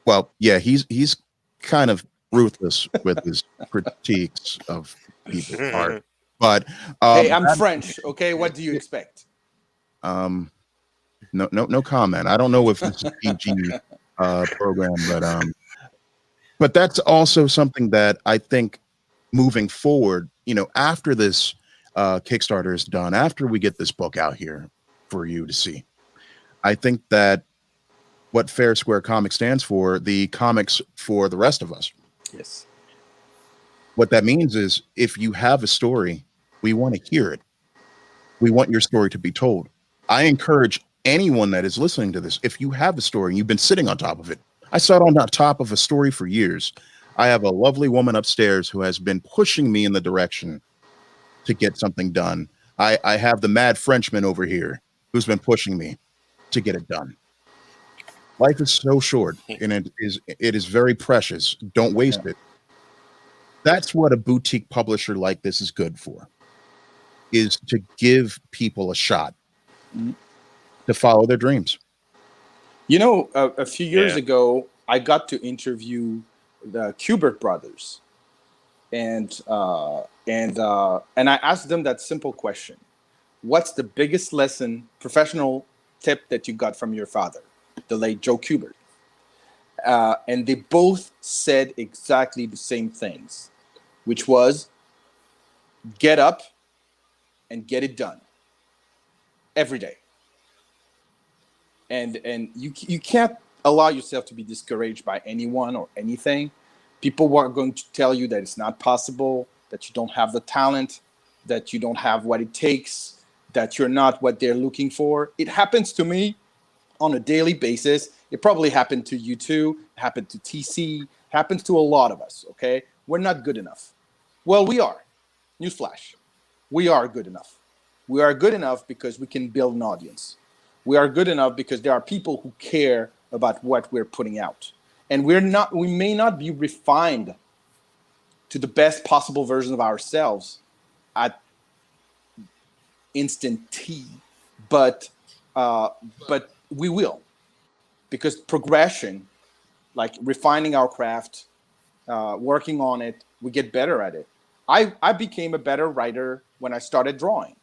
Well, yeah, he's kind of ruthless with his critiques of people's art. But hey, I'm French, okay? What do you expect? No comment. I don't know if this is a PG program, but that's also something that I think moving forward, after this Kickstarter is done, after we get this book out here for you to see, I think that what Fair Square Comics stands for, the comics for the rest of us. Yes. What that means is if you have a story, we want to hear it. We want your story to be told. I encourage anyone that is listening to this, if you have a story and you've been sitting on top of it. I sat on top of a story for years. I have a lovely woman upstairs who has been pushing me in the direction to get something done. I have the mad Frenchman over here who's been pushing me to get it done. Life is so short, and it is very precious. Don't waste it. That's what a boutique publisher like this is good for, is to give people a shot to follow their dreams. A few years ago, I got to interview the Kubert brothers, and I asked them that simple question: what's the biggest professional tip that you got from your father, the late Joe Kubert? And they both said exactly the same things, which was get up and get it done every day. And you can't allow yourself to be discouraged by anyone or anything. People are going to tell you that it's not possible, that you don't have the talent, that you don't have what it takes, that you're not what they're looking for. It happens to me on a daily basis. It probably happened to you too. It happened to TC. It happens to a lot of us. Okay, we're not good enough. Well, we are. Newsflash. We are good enough. We are good enough because we can build an audience. We are good enough because there are people who care about what we're putting out. And we may not be refined to the best possible version of ourselves at instant T, but we will, because progression, like refining our craft, working on it, we get better at it. I became a better writer when I started drawing,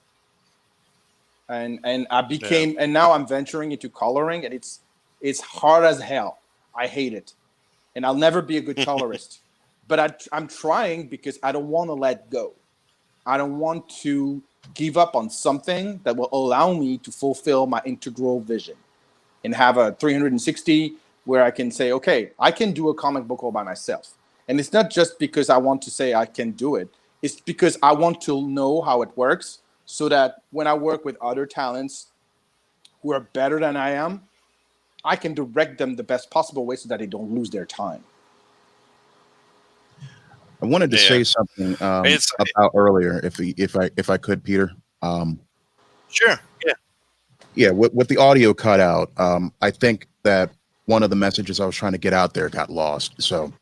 and I became, and now I'm venturing into coloring, and it's hard as hell. I hate it, and I'll never be a good colorist. But I'm trying because I don't want to let go. I don't want to give up on something that will allow me to fulfill my integral vision and have a 360 where I can say, okay, I can do a comic book all by myself. And it's not just because I want to say I can do it. It's because I want to know how it works, so that when I work with other talents who are better than I am, I can direct them the best possible way so that they don't lose their time. I wanted to say something about earlier, if I could, Peter. Sure. Yeah. Yeah. With the audio cut out, I think that one of the messages I was trying to get out there got lost. So,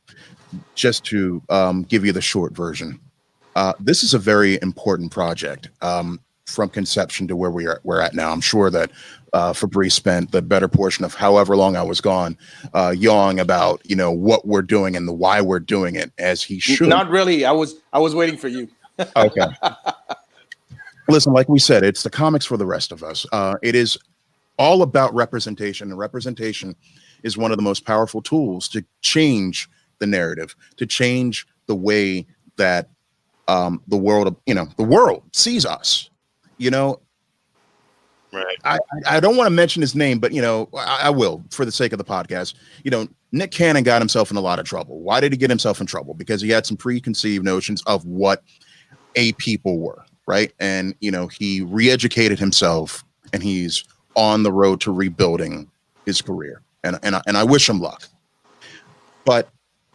just to give you the short version, this is a very important project. From conception to where we're at now. I'm sure that Fabrice spent the better portion of however long I was gone yawing about, what we're doing and the why we're doing it, as he should. Not really. I was waiting for you. Okay. Listen, like we said, it's the comics for the rest of us. It is all about representation, and representation is one of the most powerful tools to change the narrative, to change the way that the world sees us. Right. I don't want to mention his name, but I will for the sake of the podcast. Nick Cannon got himself in a lot of trouble. Why did he get himself in trouble? Because he had some preconceived notions of what a people were, right? And he re-educated himself, and he's on the road to rebuilding his career. And I wish him luck. But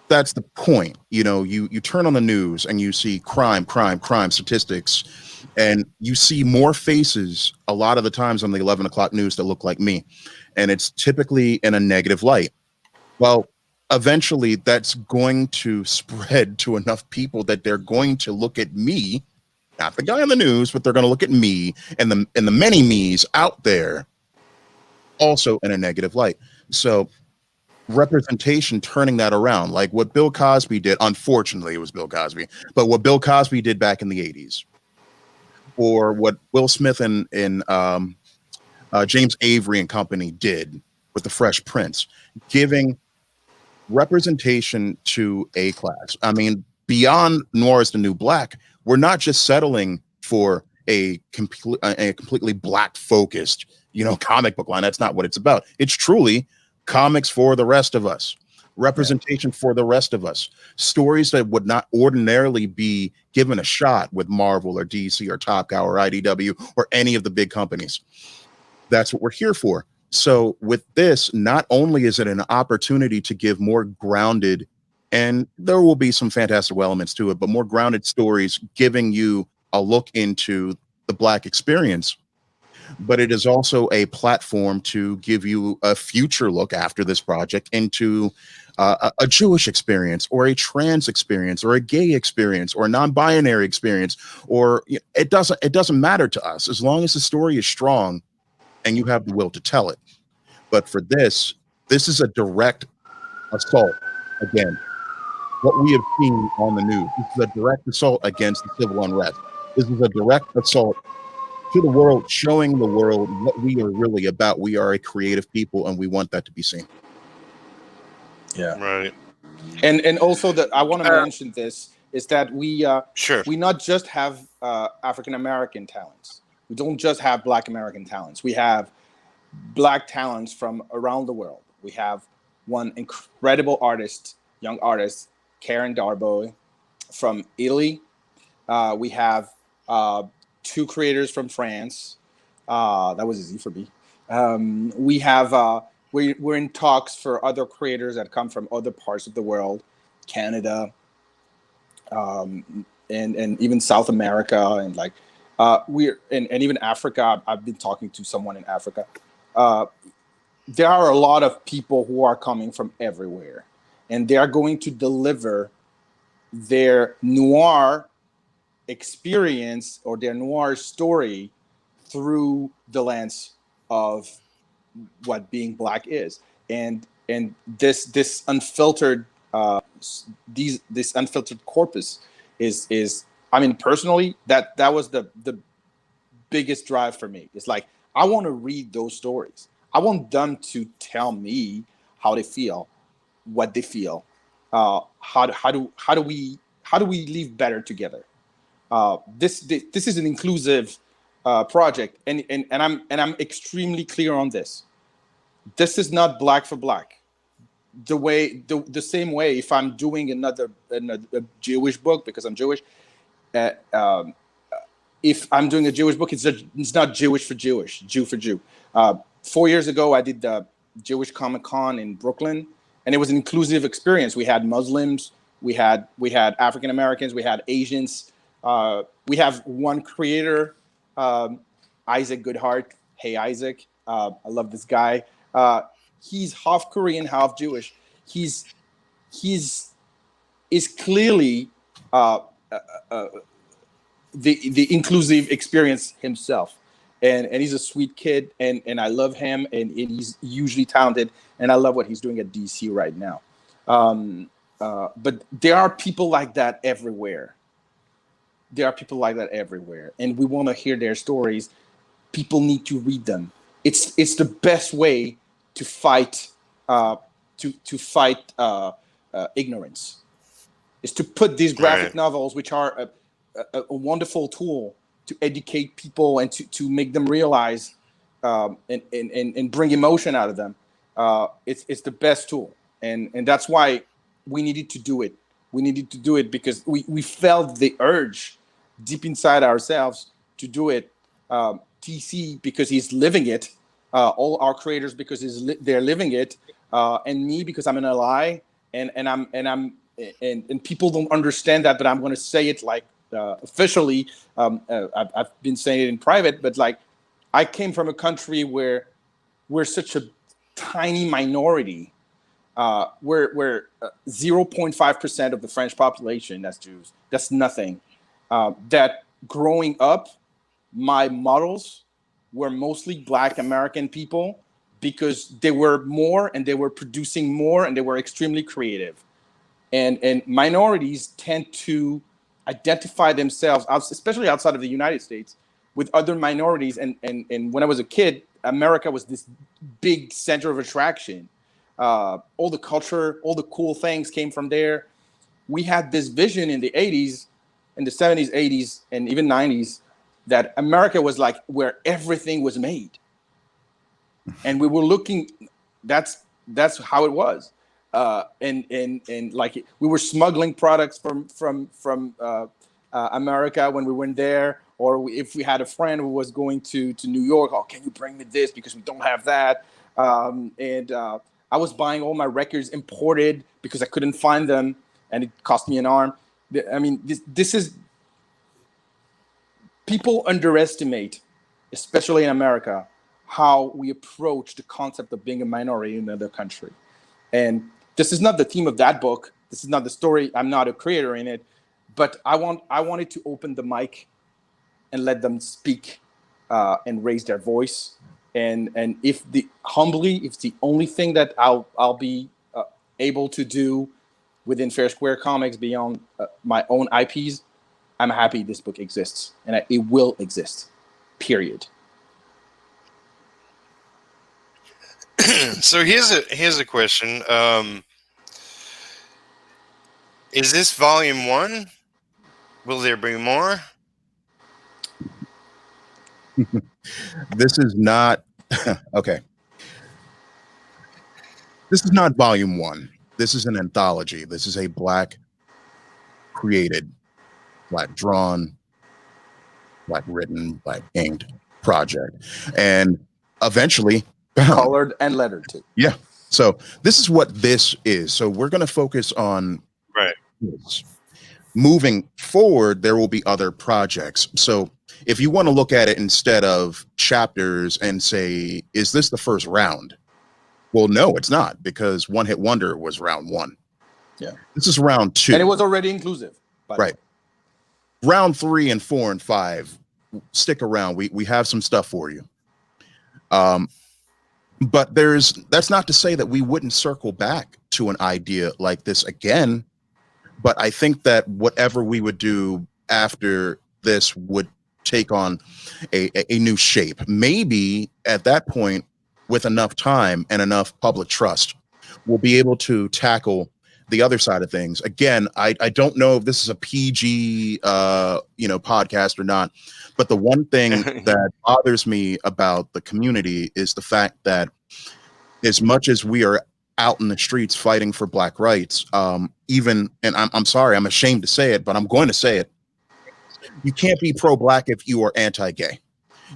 that's the point. You turn on the news and you see crime statistics, and you see more faces a lot of the times on the 11 o'clock news that look like me. And it's typically in a negative light. Well, eventually that's going to spread to enough people that they're going to look at me, not the guy on the news, but they're going to look at me and the many me's out there also in a negative light. So representation, turning that around, like what Bill Cosby did. Unfortunately, it was Bill Cosby, but what Bill Cosby did back in the 80s, or what Will Smith and James Avery and company did with the Fresh Prince, giving representation to a class. I mean, beyond Noir is the New Black, we're not just settling for a completely black focused, comic book line. That's not what it's about. It's truly comics for the rest of us, representation for the rest of us, stories that would not ordinarily be given a shot with Marvel or DC or Top Cow or IDW or any of the big companies. That's what we're here for. So with this, not only is it an opportunity to give more grounded, and there will be some fantastical elements to it, but more grounded stories, giving you a look into the Black experience, but it is also a platform to give you a future look after this project into a Jewish experience, or a trans experience, or a gay experience, or a non-binary experience, or it doesn't matter to us as long as the story is strong and you have the will to tell it. But for this is a direct assault again. What we have seen on the news, this is a direct assault against the civil unrest. This is a direct assault to the world, showing the world what we are really about. We are a creative people, and we want that to be seen. Yeah. Right. And also that I want to mention this is that we Sure. we not just have African American talents. We don't just have Black American talents. We have Black talents from around the world. We have one incredible artist, young artist, Karen Darboy. From Italy, we have 2 creators from France. That was easy for me. We have we're in talks for other creators that come from other parts of the world, Canada, and even South America, and like we're and even Africa. I've been talking to someone in Africa. There are a lot of people who are coming from everywhere, and they are going to deliver their noir experience or their noir story through the lens of what being Black is, and this unfiltered this unfiltered corpus is I mean, personally, that was the biggest drive for me. It's like, I want to read those stories. I want them to tell me how they feel, what they feel, how do we live better together. This is an inclusive project, and I'm extremely clear on this. This is not Black for Black. The same way, if I'm doing another a Jewish book because I'm Jewish, if I'm doing a Jewish book, it's not Jewish for Jewish, Jew for Jew. 4 years ago, I did the Jewish Comic Con in Brooklyn, and it was an inclusive experience. We had Muslims, we had African Americans, we had Asians. We have one creator, Isaac Goodhart. Hey, Isaac, I love this guy. He's half Korean, half Jewish. He's clearly the inclusive experience himself, and he's a sweet kid, and I love him, and he's hugely talented, and I love what he's doing at DC right now. But there are people like that everywhere. And we want to hear their stories. People need to read them. It's the best way to fight ignorance. Is to put these graphic novels, which are a wonderful tool to educate people and to make them realize and bring emotion out of them. It's the best tool, and that's why we needed to do it. We needed to do it because we felt the urge deep inside ourselves to do it. TC because he's living it. All our creators because they're living it, and me because I'm an ally, and people don't understand that, but I'm going to say it like officially. I've been saying it in private, but like, I came from a country where we're such a tiny minority. We're 0.5% of the French population. That's Jews. That's nothing. That growing up, my models were mostly Black American people because they were more and they were producing more and they were extremely creative. And minorities tend to identify themselves, especially outside of the United States, with other minorities. And when I was a kid, America was this big center of attraction. All the culture, all the cool things came from there. We had this vision in the 80s, in the 70s, 80s, and even 90s, that America was like where everything was made. And we were looking, that's how it was. And like, we were smuggling products from America when we went there, or if we had a friend who was going to New York, oh, can you bring me this because we don't have that? I was buying all my records imported because I couldn't find them, and it cost me an arm. I mean, this is, people underestimate, especially in America, how we approach the concept of being a minority in another country. And this is not the theme of that book. This is not the story. I'm not a creator in it, but I wanted to open the mic and let them speak and raise their voice. And if the only thing that I'll be able to do within Fair Square Comics beyond my own IPs, I'm happy this book exists, and it will exist. Period. So here's a question. Is this volume 1? Will there be more? This is not okay. This is not volume 1. This is an anthology. This is a Black created, Black drawn, Black written, Black inked project, and eventually bound. Colored and lettered too. Yeah. So this is what this is. So we're going to focus on Right. this. Moving forward, there will be other projects. So if you want to look at it instead of chapters and say, is this the first round? Well, no, it's not, because One Hit Wonder was round one. Yeah. This is round two. And it was already inclusive. Right. Round 3 and 4 and 5, stick around. We have some stuff for you. But that's not to say that we wouldn't circle back to an idea like this again. But I think that whatever we would do after this would take on a new shape. Maybe at that point, with enough time and enough public trust, we'll be able to tackle the other side of things. Again, I don't know if this is a PG podcast or not, but the one thing that bothers me about the community is the fact that as much as we are out in the streets fighting for Black rights, and I'm sorry, I'm ashamed to say it, but I'm going to say it. You can't be pro-Black if you are anti-gay.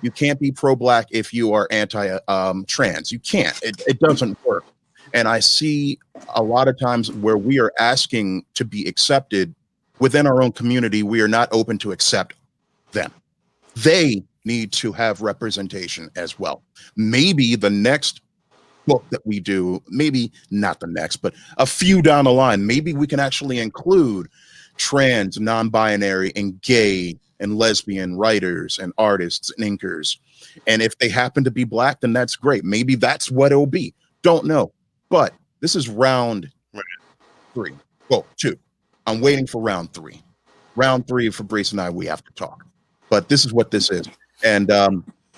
You can't be pro-Black if you are anti-trans. You can't. It doesn't work. And I see a lot of times where we are asking to be accepted within our own community, we are not open to accept them. They need to have representation as well. Maybe the next book that we do, maybe not the next, but a few down the line, maybe we can actually include trans, non-binary, and gay and lesbian writers and artists and inkers. And if they happen to be Black, then that's great. Maybe that's what it'll be. Don't know. But this is round 3. Well, 2. I'm waiting for round 3. Round 3, Fabrice and I, we have to talk. But this is what this is. And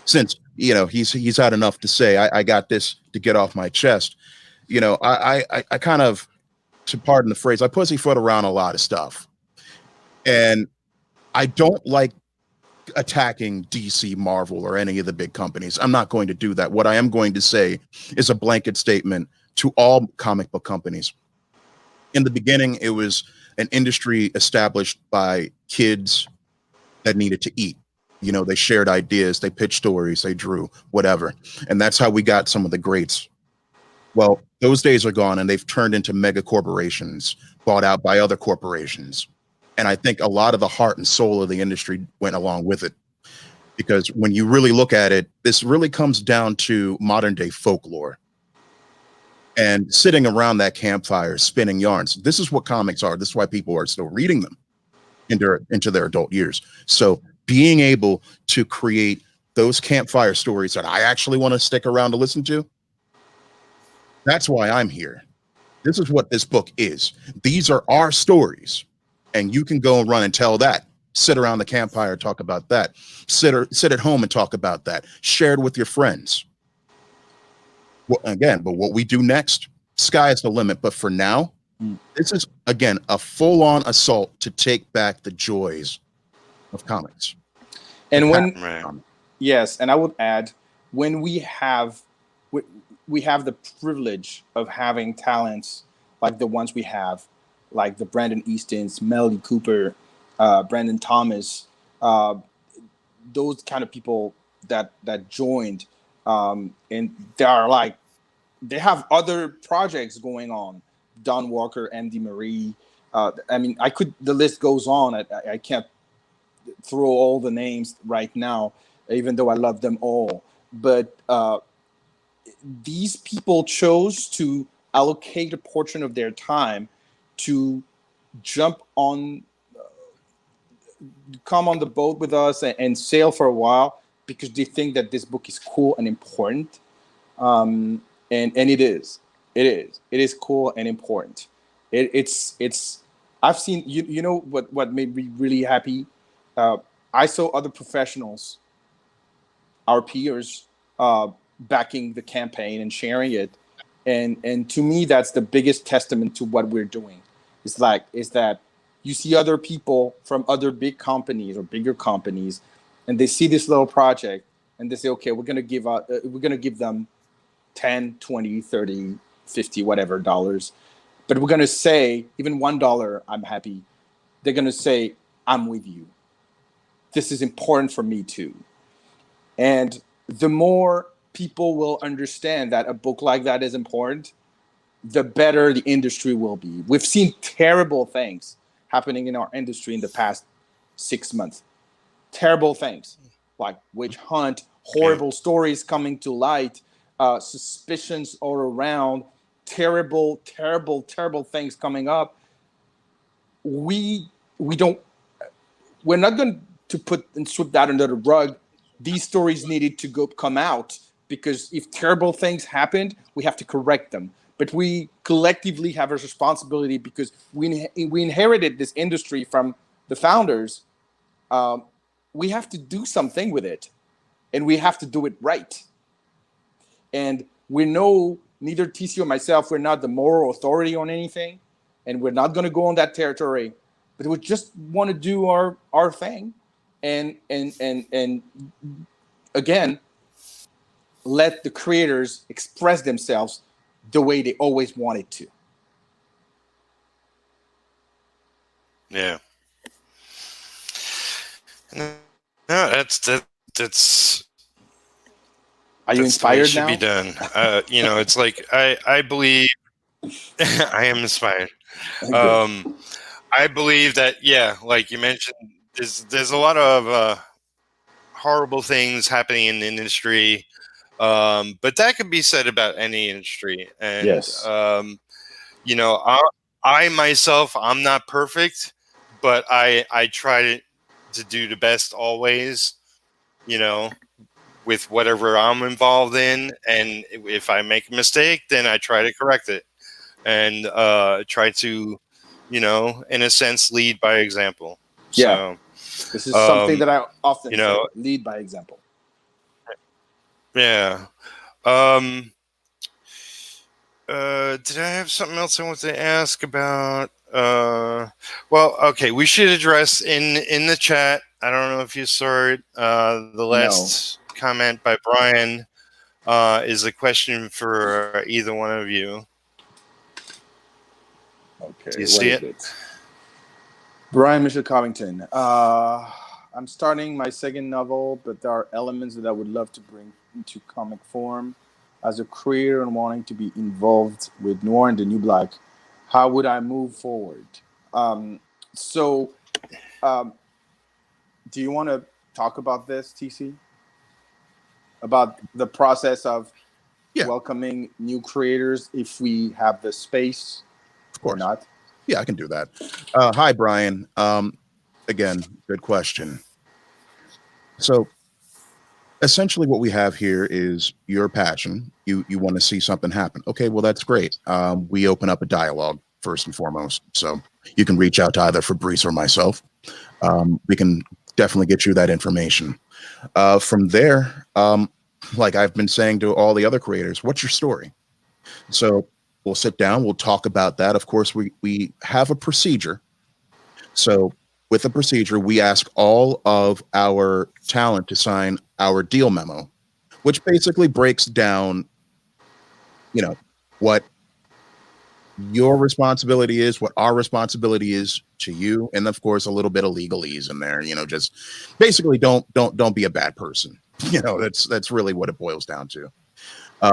since, he's had enough to say, I got this to get off my chest. I kind of, to pardon the phrase, I pussyfoot around a lot of stuff. And I don't like attacking DC, Marvel, or any of the big companies. I'm not going to do that. What I am going to say is a blanket statement to all comic book companies. In the beginning, it was an industry established by kids that needed to eat. They shared ideas, they pitched stories, they drew, whatever. And that's how we got some of the greats. Well, those days are gone, and they've turned into mega corporations, bought out by other corporations. And I think a lot of the heart and soul of the industry went along with it. Because when you really look at it, this really comes down to modern day folklore. And sitting around that campfire, spinning yarns. This is what comics are. This is why people are still reading them into their adult years. So being able to create those campfire stories that I actually want to stick around to listen to, that's why I'm here. This is what this book is. These are our stories. And you can go and run and tell that. Sit around the campfire, talk about that. Sit at home and talk about that. Share it with your friends. Well, again, but what we do next, sky is the limit. But for now, this is, again, a full-on assault to take back the joys of comics. And yes, and I would add, when we have the privilege of having talents like the ones we have, like the Brandon Eastons, Melody Cooper, Brandon Thomas, those kind of people that joined, and they have other projects going on. Don Walker, Andy Marie. The list goes on. I can't throw all the names right now, even though I love them all. But these people chose to allocate a portion of their time to jump on, come on the boat with us and sail for a while because they think that this book is cool and important. And it is. It is cool and important. It's. I've seen what made me really happy. I saw other professionals, our peers, backing the campaign and sharing it, and to me that's the biggest testament to what we're doing. Is that you see other people from other big companies or bigger companies, and they see this little project and they say, okay, we're gonna give them 10, 20, 30, 50, whatever dollars. But we're going to say even $1, I'm happy they're going to say, I'm with you. This is important for me too. And the more people will understand that a book like that is important, the better the industry will be. We've seen terrible things happening in our industry in the past 6 months. Terrible things like witch hunt, horrible stories coming to light, suspicions all around, terrible, terrible, terrible things coming up. We don't. We're not going to put and sweep that under the rug. These stories needed to come out, because if terrible things happened, we have to correct them. But we collectively have a responsibility, because we inherited this industry from the founders. We have to do something with it, and we have to do it right. And we know, neither TC or myself, we're not the moral authority on anything, and we're not going to go on that territory. But we just want to do our thing, and again, let the creators express themselves the way they always wanted to. Yeah. No, that's. Are you That's the way it inspired should now? be done. It's like I believe I am inspired. I believe that, like you mentioned, there's a lot of horrible things happening in the industry, but that could be said about any industry. And Yes. I myself, I'm not perfect, but I try to do the best always. With whatever I'm involved in, and if I make a mistake, then I try to correct it, and try to, in a sense, lead by example. Yeah. So, this is something that I often you know, say, lead by example. yeah. Did I have something else I want to ask about? Well, okay, we should address in the chat. I don't know if you saw it. The last comment by Brian is a question for either one of you. Okay, Do you see it? Brian Mitchell Covington. I'm starting my second novel, but there are elements that I would love to bring into comic form. As a creator and wanting to be involved with Noir and the New Black, how would I move forward? Do you want to talk about this, TC? About the process of welcoming new creators, if we have the space, of course, or not? Yeah, I can do that. Hi, Brian. Again, good question. So essentially what we have here is your passion. You want to see something happen. Okay, well, that's great. We open up a dialogue first and foremost. So you can reach out to either Fabrice or myself. We can definitely get you that information. From there, like I've been saying to all the other creators, what's your story? So we'll sit down, we'll talk about that. Of course, we have a procedure. So with a procedure, we ask all of our talent to sign our deal memo, which basically breaks down, what your responsibility is, what our responsibility is to you, and of course a little bit of legalese in there. Just basically don't be a bad person. That's really what it boils down to.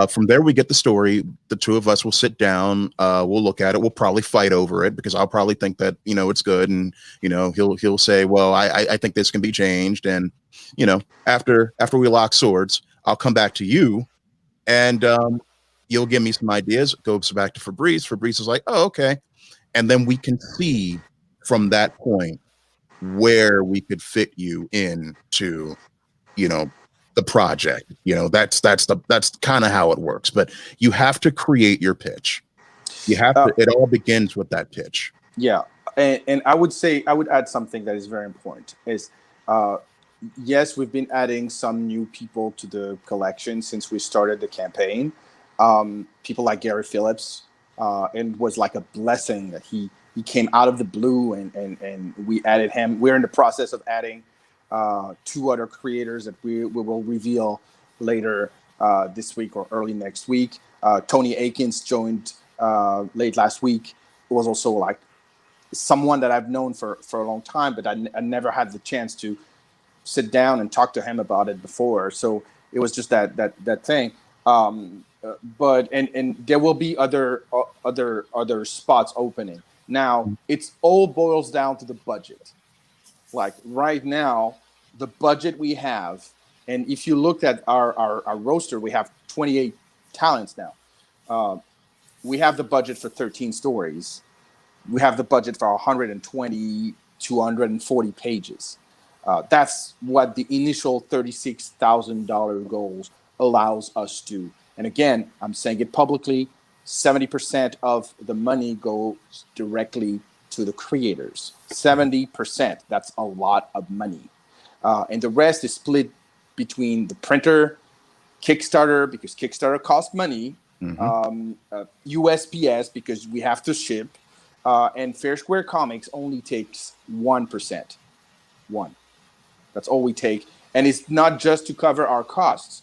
From there, we get the story. The two of us will sit down. We'll look at it. We'll probably fight over it, because I'll probably think that it's good, and he'll say, well, I think this can be changed. And after we lock swords, I'll come back to you, and you'll give me some ideas. It goes back to Fabrice. Fabrice is like, oh, okay, and then we can see from that point where we could fit you into the project. That's kind of how it works. But you have to create your pitch. You have to. It all begins with that pitch. Yeah, and I would add something that is very important. Is yes, we've been adding some new people to the collection since we started the campaign. People like Gary Phillips, and it was like a blessing that he came out of the blue, and we added him. We're in the process of adding 2 other creators that we will reveal later this week or early next week. Tony Akins joined late last week. It was also like someone that I've known for a long time, but I never had the chance to sit down and talk to him about it before. So it was just that thing. But there will be other spots opening. Now it's all boils down to the budget. Like right now, the budget we have, and if you looked at our roster, we have 28 talents now. We have the budget for 13 stories. We have the budget for 120 to 140 pages. That's what the initial $36,000 goals allows us to. And again, I'm saying it publicly, 70% of the money goes directly to the creators. 70%, that's a lot of money. And the rest is split between the printer, Kickstarter, because Kickstarter costs money, USPS, because we have to ship, and Fair Square Comics only takes 1%. That's all we take. And it's not just to cover our costs.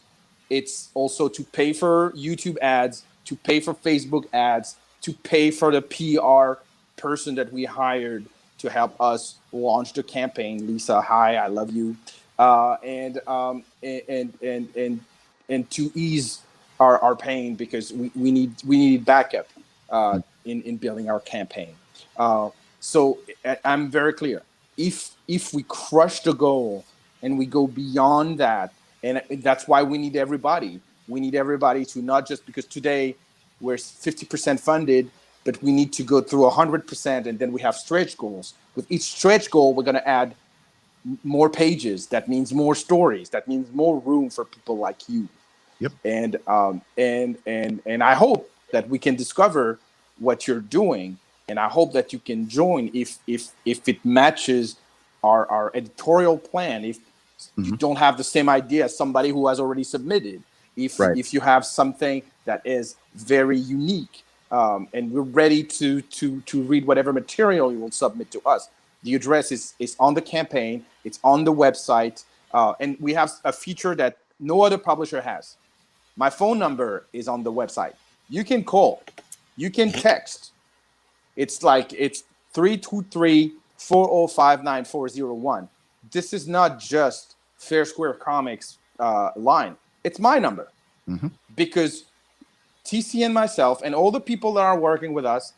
It's also to pay for YouTube ads, to pay for Facebook ads, to pay for the PR person that we hired to help us launch the campaign. Lisa, hi, I love you. And to ease our pain, because we need backup in building our campaign. So I'm very clear. If we crush the goal and we go beyond that, and that's why we need everybody. We need everybody to, not just because today we're 50% funded, but we need to go through 100%, and then we have stretch goals. With each stretch goal, we're going to add more pages. That means more stories. That means more room for people like you. Yep. And I hope that we can discover what you're doing, and I hope that you can join if it matches our editorial plan. If you don't have the same idea as somebody who has already submitted, if you have something that is very unique, and we're ready to read whatever material you will submit to us. The address is on the campaign. It's on the website, and we have a feature that no other publisher has. My phone number is on the website. You can call. You can text. It's 323-405-9401. This is not just Fair Square Comics line. It's my number. Because TC and myself and all the people that are working with us,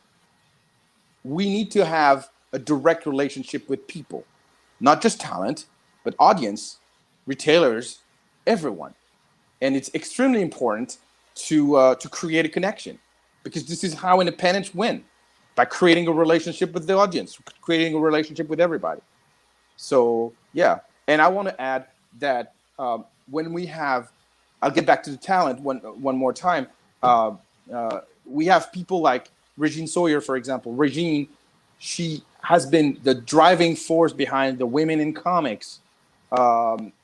we need to have a direct relationship with people. Not just talent, but audience, retailers, everyone. And it's extremely important to create a connection, because this is how independents win, by creating a relationship with the audience, creating a relationship with everybody. So, yeah. And I want to add that when we have, I'll get back to the talent one more time. We have people like Regine Sawyer, for example. Regine, she has been the driving force behind the Women in Comics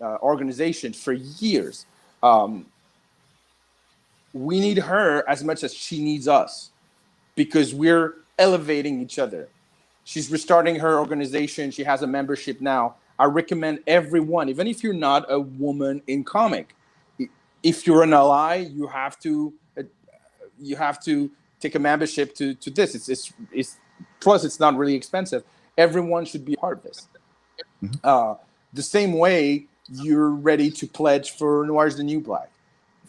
organization for years. We need her as much as she needs us, because we're elevating each other. She's restarting her organization. She has a membership now. I recommend everyone, even if you're not a woman in comic, if you're an ally, you have to take a membership to this. It's plus it's not really expensive. Everyone should be a part of this. The same way you're ready to pledge for Noir's the New Black.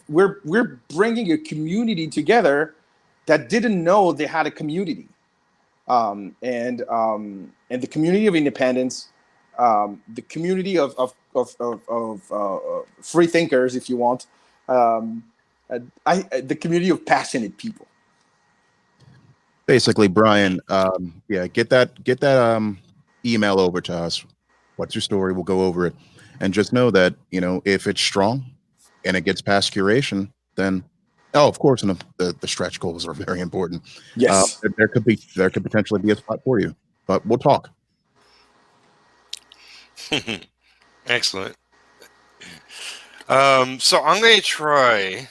We're bringing a community together that didn't know they had a community, and the community of independence, the community of free thinkers, if you want, the community of passionate people. Basically, Brian, get that email over to us. What's your story? We'll go over it, and just know that if it's strong and it gets past curation, then of course, and the stretch goals are very important. Yes, there could potentially be a spot for you, but we'll talk. Excellent. So I'm going to try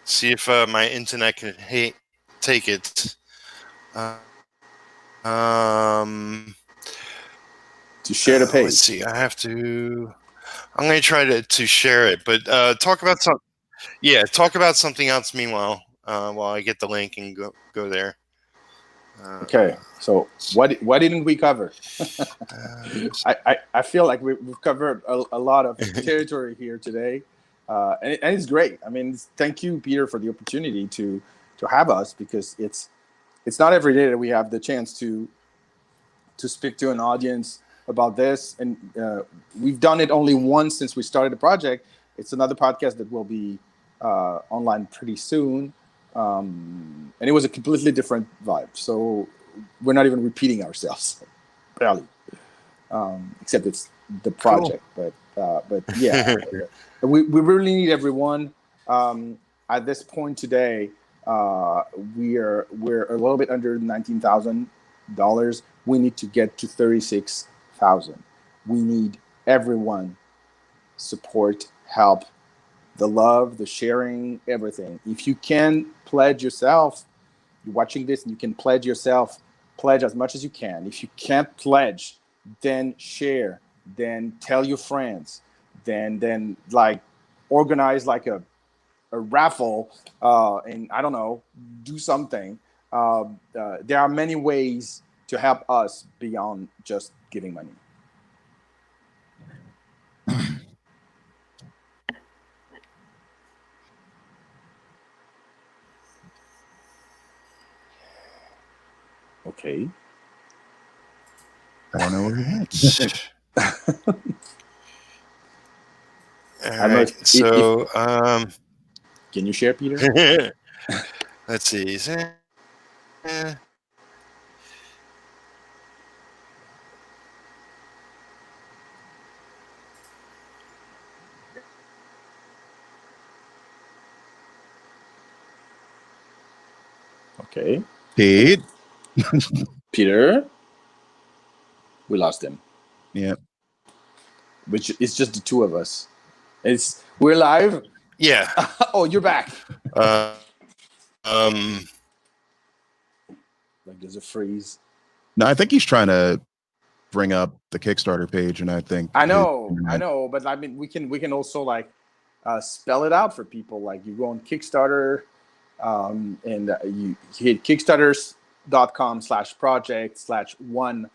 see if my internet can take it. To share the page. Let's see. I'm going to try to share it, but talk about something else meanwhile, while I get the link and go there. Okay. So what didn't we cover? Uh, I feel like we've covered a lot of territory here today, and it's great. I mean, thank you, Peter, for the opportunity to have us, because it's not every day that we have the chance to speak to an audience about this, and we've done it only once since we started the project. It's another podcast that will be online pretty soon, and it was a completely different vibe. So we're not even repeating ourselves, barely, except it's the project. cool. But yeah, we really need everyone. At this point today, we're a little bit under $19,000. We need to get to 36,000. We need everyone, support, help, the love, the sharing, everything. If you can pledge yourself, you're watching this and you can pledge yourself, pledge as much as you can. If you can't pledge, then share, then tell your friends, then like organize like a raffle, and I don't know, do something. There are many ways to help us beyond just giving money. Okay. I don't know where you went. All right. So, can you share, Peter? let's see. Okay. Pete. Peter, we lost him. Yeah. Which it's just the two of us. We're live. Yeah. Oh, you're back. Um. Like there's a freeze. No, I think he's trying to bring up the Kickstarter page, and I think I know, but I mean, we can also like spell it out for people. Like you go on Kickstarter, and you hit kickstarters.com/project/1,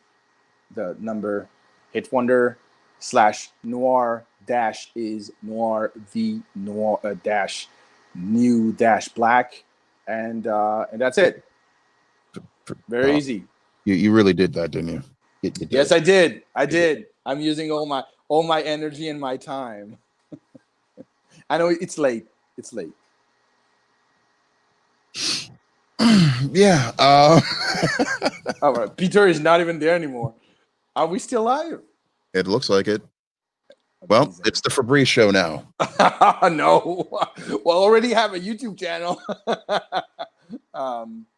the number, hit wonder /noir dash is noir the noir dash new dash black, and that's it. Very easy. You really did that, didn't you? You did. Yes, I did. I'm using all my energy and my time. I know it's late. It's late. Yeah. All right. Peter is not even there anymore. Are we still live? It looks like it. Well, Amazing. it's the Fabrice show now. No. Well, already have a YouTube channel.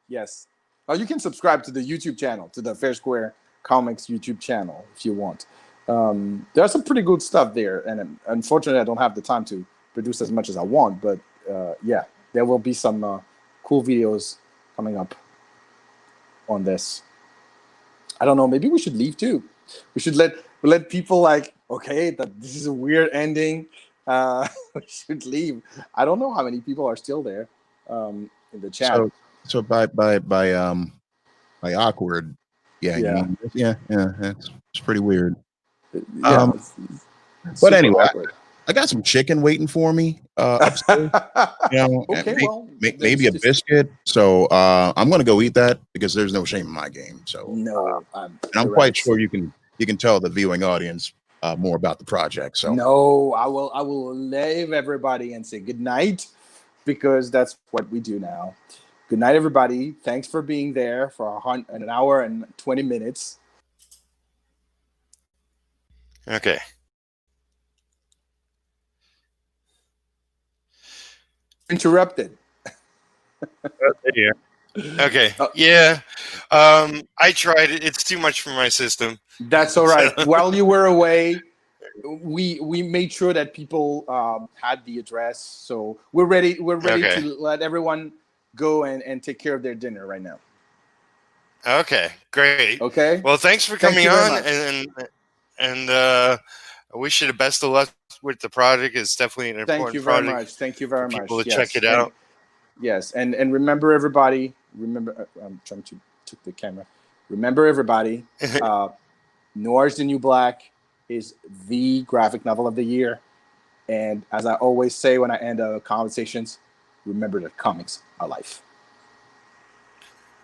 Yes. Oh, you can subscribe to the YouTube channel, to the Fair Square Comics YouTube channel if you want. There's some pretty good stuff there, and unfortunately, I don't have the time to produce as much as I want. But yeah, there will be some cool videos coming up on this. I don't know. Maybe we should leave too. We should let people like, okay, this is a weird ending. We should leave. I don't know how many people are still there in the chat. So by awkward, yeah, it's pretty weird. Yeah, but anyway, I got some chicken waiting for me upstairs. Okay, maybe a biscuit. So I'm gonna go eat that because there's no shame in my game. So no, and I'm quite sure you can tell the viewing audience more about the project. So no, I will leave everybody and say good night, because that's what we do now. Good night, everybody. Thanks for being there for an hour and 20 minutes. Okay. Interrupted. Yeah. Okay. Yeah. I tried it. It's too much for my system. That's all right. While you were away, we made sure that people had the address. So we're ready to let everyone go and take care of their dinner right now. Okay. Great. Okay. Well, thanks for coming on, and I wish you the best of luck with the project. It's definitely an important project. Thank you very much. People to check it out. Yes, and remember, everybody. Remember, I'm trying to took the camera. Remember, everybody, Noir's the New Black is the graphic novel of the year. And as I always say when I end conversations, remember that comics are life.